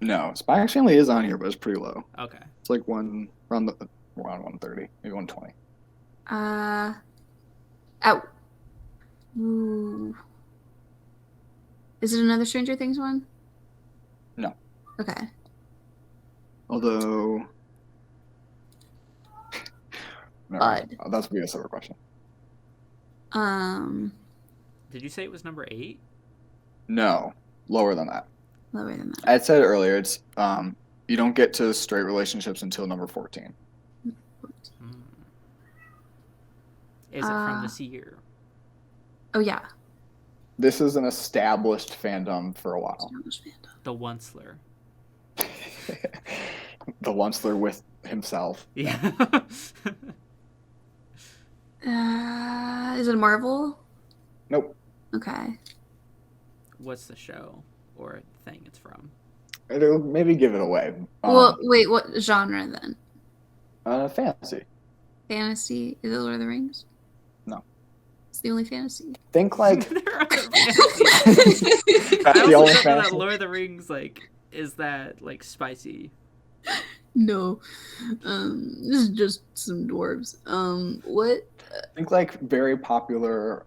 no, Spy X Family is on here, but it's pretty low. Okay. It's like around 130, maybe 120. Ooh. Is it another Stranger Things one? No. Okay. Although, Bud. That's be a separate question. Did you say it was number 8? No, lower than that. Lower than that. I said earlier, it's you don't get to straight relationships until number 14. Is it from this year? Oh yeah. This is an established fandom for a while. The Onceler. The Onceler with himself. Yeah. Is it a Marvel? Nope. Okay. What's the show or thing it's from? It'll maybe give it away. Well, wait, what genre then? Fantasy. Fantasy? Is it Lord of the Rings? No. It's the only fantasy. Think like There are other fantasies. that's I the also only don't know that fantasy. Lord of the Rings is that spicy. No. This is just some dwarves. What? Think like very popular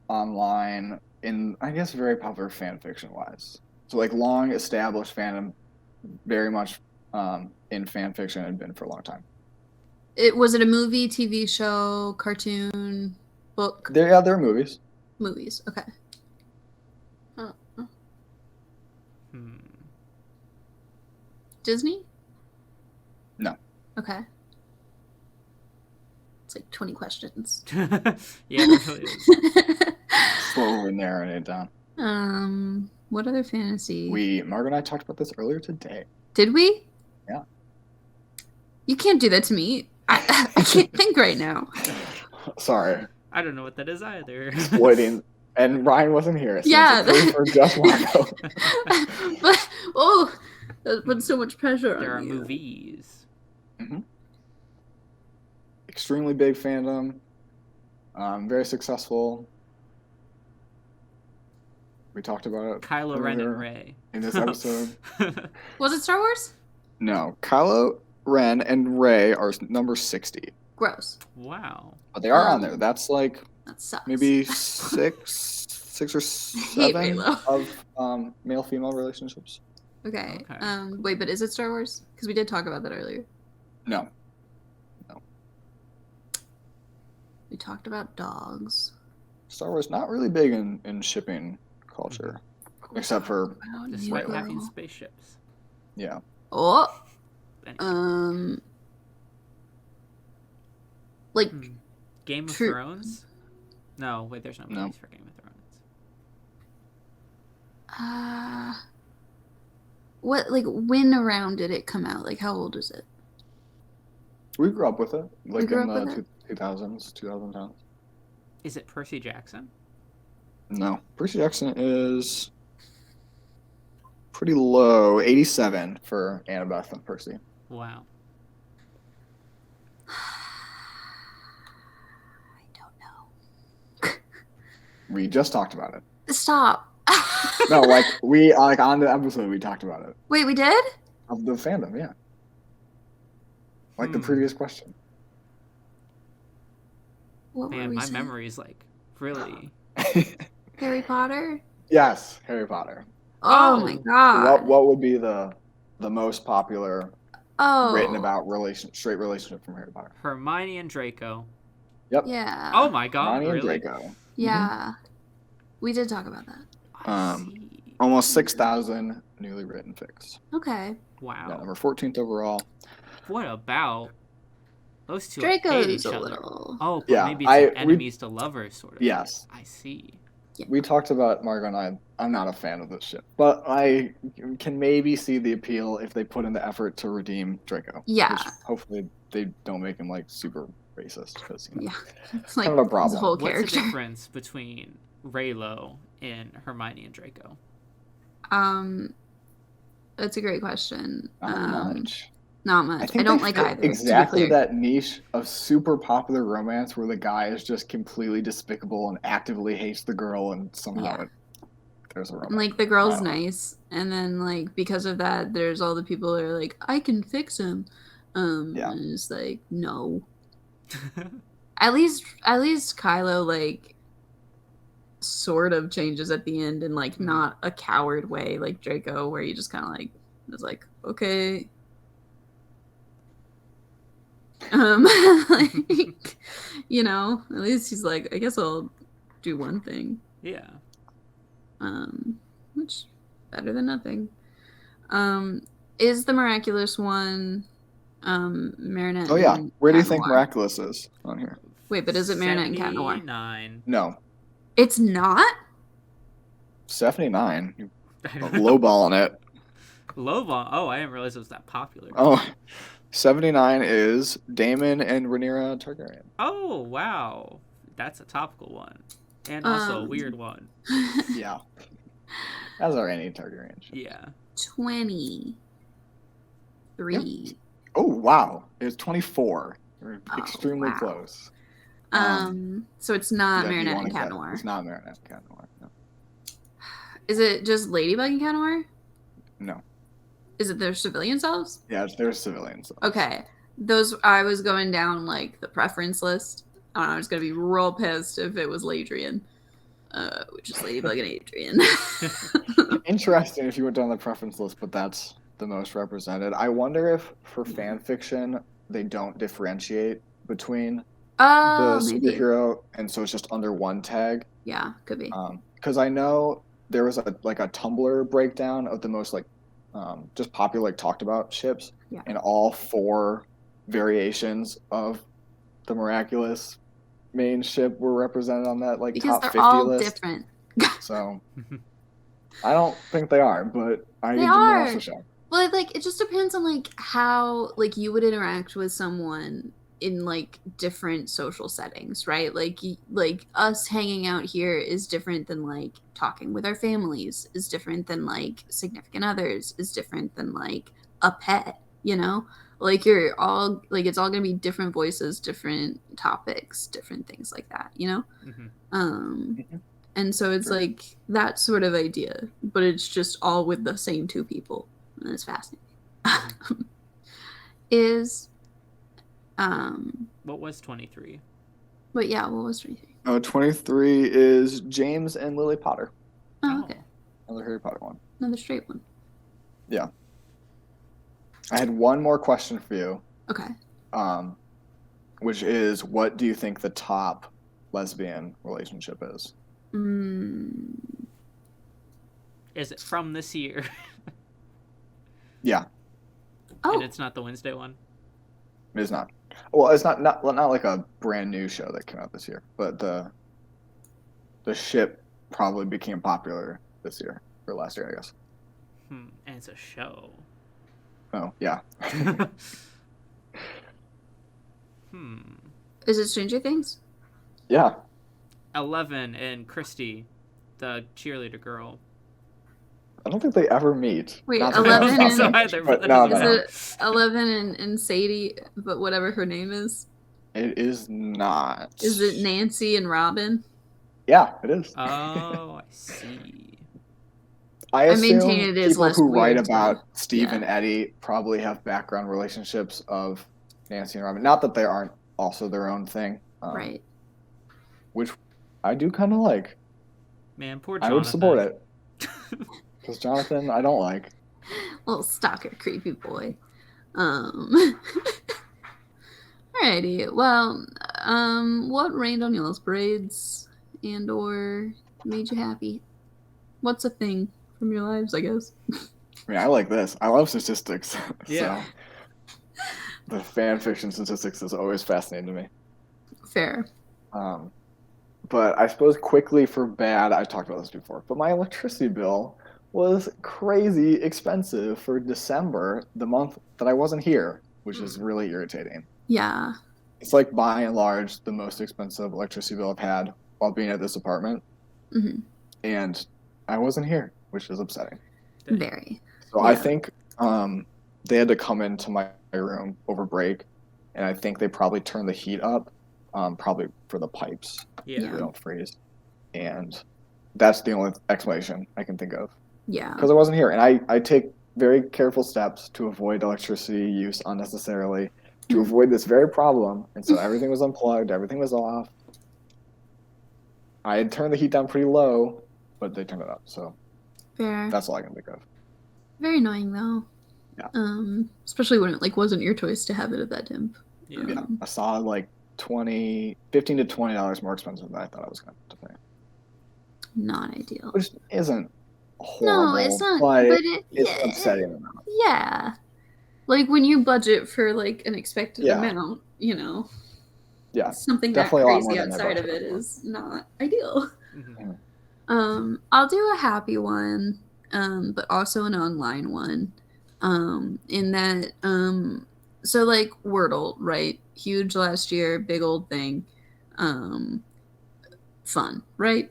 online I guess very popular fan fiction wise. So like long established fandom, very much in fan fiction and been for a long time. Was it a movie, TV show, cartoon, book? There are movies. Movies. Okay. Disney? No. Okay. It's like 20 questions. Yeah, it really is. Slowly narrowing it down. What other fantasy? Margaret and I talked about this earlier today. Did we? Yeah. You can't do that to me. I can't think right now. Sorry. I don't know what that is either. Waiting. And Ryan wasn't here. So Yeah. for just Marco. But, that put so much pressure on you. There are movies. Mm-hmm. Extremely big fandom. Very successful. We talked about it. Kylo Ren and Rey. In this episode. Was it Star Wars? No. Kylo Ren and Rey are number 60. Gross. Wow. But they are on there. That's like that sucks. maybe six or seven of male-female relationships. Okay. Wait, but is it Star Wars? Because we did talk about that earlier. No. We talked about dogs. Star Wars not really big in shipping culture, except for despite having spaceships. Yeah. Oh. Anyway. Like Game of Thrones? No, wait, there's no movies for Game of Thrones. What, when around did it come out? Like, how old is it? We grew up with it, like in the 2000s, 2010s. Is it Percy Jackson? No, Percy Jackson is pretty low, 87 for Annabeth and Percy. Wow. I don't know. We just talked about it. Stop. No, like on the episode we talked about it. Wait, we did? Of the fandom, yeah. Like the previous question. What were Man, we my saying? memory's like really. Harry Potter? Yes, Harry Potter. Oh my god. What would be the most popular written Oh. about straight relationship from Harry Potter? Hermione and Draco. Yep. Yeah. Oh my god, Hermione really? and Draco. Yeah. We did talk about that. I see. Almost 6,000 newly written fics. Okay. Wow. Yeah, number 14th overall. What about those two hate Draco's each a other? little. Oh, but Yeah, maybe it's like enemies to lovers sort of. Yes. I see. We talked about Margot and I'm not a fan of this shit, but I can maybe see the appeal if they put in the effort to redeem Draco. Yeah. Which hopefully they don't make him like super racist because Yeah. It's like kind of a problem. his whole What's the character. difference between Raylo and Hermione and Draco? That's a great question. Not much. Not much. I don't like either. Exactly that niche of super popular romance where the guy is just completely despicable and actively hates the girl, and somehow there's a romance. Like the girl's nice, and then like because of that, there's all the people that are like, I can fix him. And it's like, no. At least Kylo like sort of changes at the end in like not a coward way like Draco, where you just kind of like was like, okay. Like, you know, at least he's like, I guess I'll do one thing. Yeah. Which better than nothing. Is the miraculous one Marinette? Oh yeah. Where do you think Noir? Miraculous is on here? Wait, but is it Marinette and Cat Noir? 79. No. It's not? 79. You lowballing it. Lowball. Oh, I didn't realize it was that popular. Oh, 79 is Daemon and Rhaenyra Targaryen. Oh, wow. That's a topical one. And also a weird one. Yeah. As are any Targaryen. Yeah. 23. Oh, wow. It's 24. We're extremely wow. close. So it's not Yeah, Marinette and Cat Noir. It's not Marinette and Cat Noir. No. Is it just Ladybug and Cat Noir? No. Is it their civilian selves? Yeah, they're civilians. Okay. Those, I was going down like the preference list. I don't know, I was going to be real pissed if it was Ladrian, which is Ladybug and Adrian. Interesting if you went down the preference list, but that's the most represented. I wonder if for fan fiction they don't differentiate between the superhero, and so it's just under one tag. Yeah, could be. Because I know there was a Tumblr breakdown of the most just popular talked about ships, and all 4 variations of the miraculous main ship were represented on that because top they're 50 all list. Different. So I don't think they are, but I they didn't are. also show. Well, like it just depends on like how like you would interact with someone in like different social settings, right? Like us hanging out here is different than like talking with our families, is different than like significant others, is different than like a pet, you know? Like you're all like it's all gonna be different voices, different topics, different things like that, you know? And so it's like that sort of idea, but it's just all with the same 2 people. And it's fascinating. What was 23? But yeah, what was 23? 23 is James and Lily Potter. Oh, okay. Another Harry Potter one. Another straight one. Yeah. I had one more question for you. Okay. Which is, what do you think the top lesbian relationship is? Is it from this year? Yeah. Oh. And it's not the Wednesday one? It is not. Well, it's not like a brand new show that came out this year, but the ship probably became popular this year or last year, I guess. And it's a show. Oh, yeah. Is it Stranger Things? Yeah. 11 and Christy, the cheerleader girl. I don't think they ever meet. Wait, Not 11 I don't think so either, but no. Is it 11 and Sadie, but whatever her name is? It is not. Is it Nancy and Robin? Yeah, it is. Oh, I see. I I maintain assume it is people less who write weird about to, Steve and Eddie probably have background relationships of Nancy and Robin. Not that they aren't also their own thing, right. which I do kind of like. Man, poor I would support Jonathan. it because Jonathan, I don't like. Little stalker, creepy boy. Um, Alrighty. Well, what rained on y'all's parades and or made you happy? What's a thing from your lives, I guess? I mean, I like this. I love statistics, Yeah. so the fan fiction statistics is always fascinating to me. Fair. But I suppose quickly for bad, I talked about this before, but my electricity bill was crazy expensive for December, the month that I wasn't here, which is really irritating. Yeah. It's like by and large the most expensive electricity bill I've had while being at this apartment, Mm-hmm. and I wasn't here, which is upsetting. Dang. Very. So Yeah. I think they had to come into my room over break, and I think they probably turned the heat up, probably for the pipes so Yeah. they don't freeze. And that's the only explanation I can think of. Yeah. Because I wasn't here, and I take very careful steps to avoid electricity use unnecessarily, to avoid this very problem. And so everything was unplugged, everything was off. I had turned the heat down pretty low, but they turned it up. So Fair. that's all I can think of. Very annoying though. Yeah. Especially when it like wasn't your choice to have it at that temp. Yeah. Yeah, I saw like $15 to $20 more expensive than I thought I was going to pay, Not ideal. which isn't horrible. No, it's not. But But it's upsetting amount. Yeah. Like when you budget for like an expected Yeah. amount, you know, Yeah, something definitely a that lot more crazy than I outside of budgeted it for. is not ideal. Mm-hmm. I'll do a happy one, but also an online one. In that, so like Wordle, right? Huge last year, big old thing. Fun, right?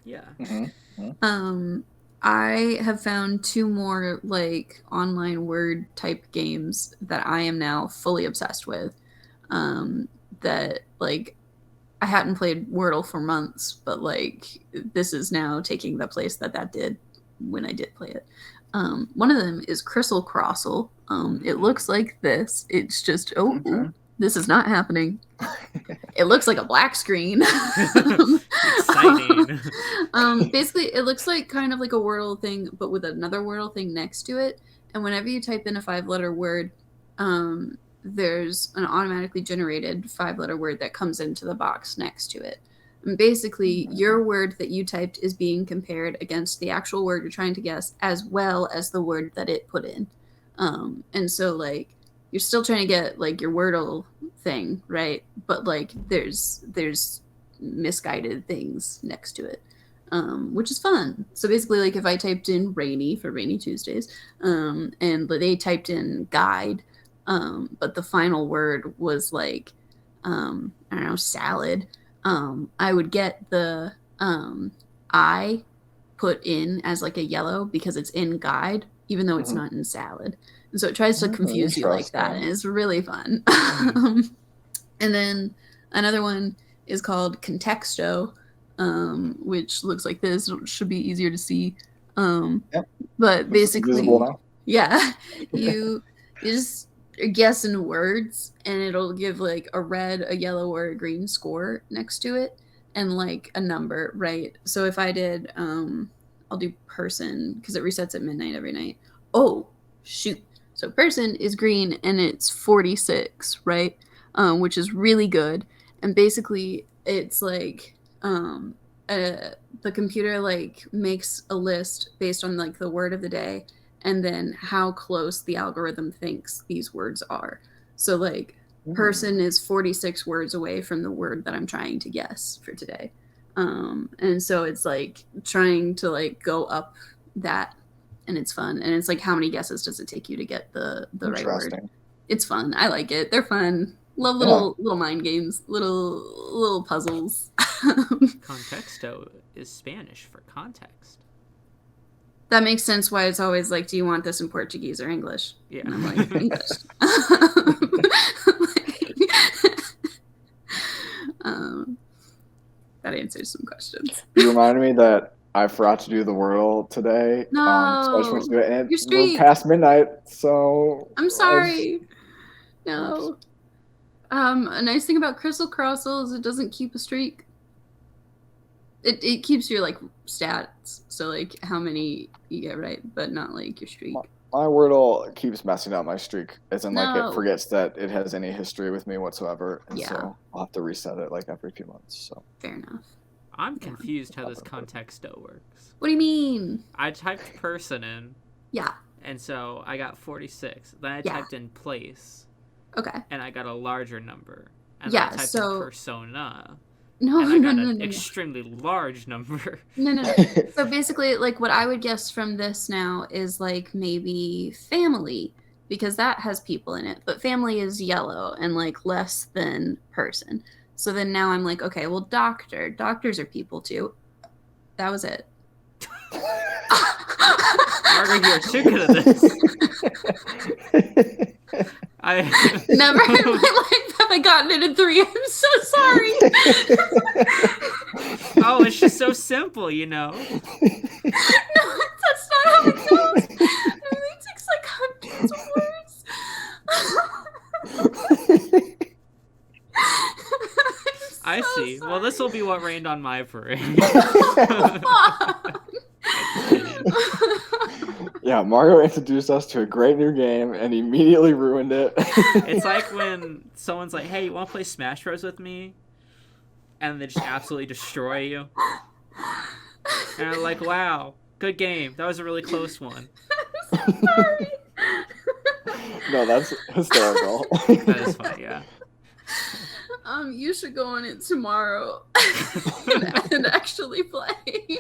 Yeah. I have found 2 more like online word type games that I am now fully obsessed with. That like I hadn't played Wordle for months, but like this is now taking the place that did when I did play it. One of them is Crystal Crossle. It looks like this. It's just this is not happening. It looks like a black screen. Exciting. Basically, it looks like kind of like a Wordle thing, but with another Wordle thing next to it. And whenever you type in a 5-letter word, there's an automatically generated 5-letter word that comes into the box next to it. And basically, your word that you typed is being compared against the actual word you're trying to guess, as well as the word that it put in. And so, like, you're still trying to get like your Wordle thing, right? But like, there's misguided things next to it, which is fun. So basically, like, if I typed in rainy for Rainy Tuesdays, and they typed in guide, but the final word was like, I don't know, salad. I would get the I put in as like a yellow because it's in guide, even though it's not in salad. And so it tries to confuse you like that, and it's really fun. And then another one is called Contexto, which looks like this. It should be easier to see. But basically, yeah, you just guess in words, and it'll give like a red, a yellow, or a green score next to it, and like a number, right? So if I did, I'll do person because it resets at midnight every night. Oh, shoot. So person is green and it's 46, right? Which is really good. And basically it's like the computer like makes a list based on like the word of the day and then how close the algorithm thinks these words are. So like person is 46 words away from the word that I'm trying to guess for today. And so it's like trying to like go up that, and it's fun. And it's like, how many guesses does it take you to get the right word? It's fun. I like it. They're fun. Love little mind games, little puzzles. Contexto is Spanish for context. That makes sense why it's always like, do you want this in Portuguese or English? Yeah. And I'm like, English. that answers some questions. You reminded me that I forgot to do the Wordle today. No, So and your we're streak. past midnight, so I'm sorry. No. A nice thing about Crystal Crossel is it doesn't keep a streak. It keeps your like stats, so like how many you get right, but not like your streak. My Wordle keeps messing up my streak, as in like No. it forgets that it has any history with me whatsoever, and Yeah. so I'll have to reset it like every few months. So Fair enough. I'm confused how this contexto works. What do you mean? I typed person in, Yeah. and so I got 46. Then I Yeah. typed in place, Okay. and I got a larger number. And Yeah, then I typed so- in persona, No, and I got no, an no. extremely large number. No. So basically, like what I would guess from this now is like maybe family, because that has people in it, but family is yellow and like less than person. So then now I'm like, okay, well, doctor. Doctors are people too. That was it. Margaret, you're too good at this. Never in my life have I gotten it in 3. I'm so sorry. Oh, it's just so simple, you know. No, that's not how it goes. It takes like hundreds of words. I see. Well, this will be what rained on my parade. Yeah, Mario introduced us to a great new game and immediately ruined it. It's like when someone's like, "Hey, you want to play Smash Bros with me?" And they just absolutely destroy you. And I'm like, "Wow, good game. That was a really close one." I'm so sorry. No, that's hysterical. That is funny, yeah. You should go on it tomorrow and actually play.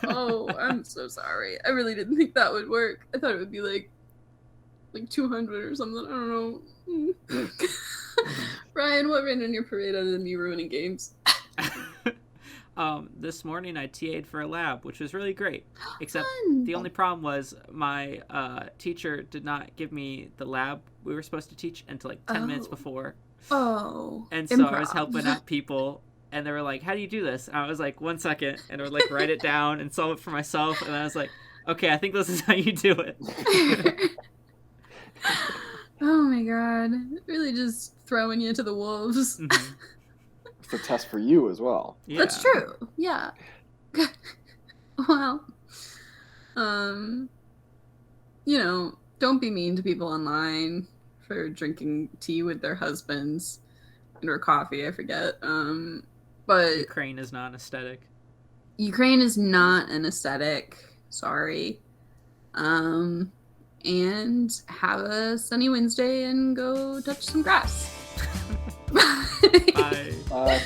Oh, I'm so sorry. I really didn't think that would work. I thought it would be like 200 or something. I don't know. Ryan, what ran on your parade other than me ruining games? This morning I TA'd for a lab, which was really great. Except Fun. the only problem was my teacher did not give me the lab we were supposed to teach until like 10 minutes before. Oh. And so I was helping out people, and they were like, "How do you do this?" And I was like, "1 second," and I would like write it down and solve it for myself. And I was like, "Okay, I think this is how you do it." Oh my god. Really just throwing you to the wolves. Mhm. It's a test for you as well. Yeah. That's true. Yeah. Well, don't be mean to people online for drinking tea with their husbands or coffee, I forget. But Ukraine is not an aesthetic. Ukraine is not an aesthetic. Sorry. And have a sunny Wednesday and go touch some grass. Bye. Bye.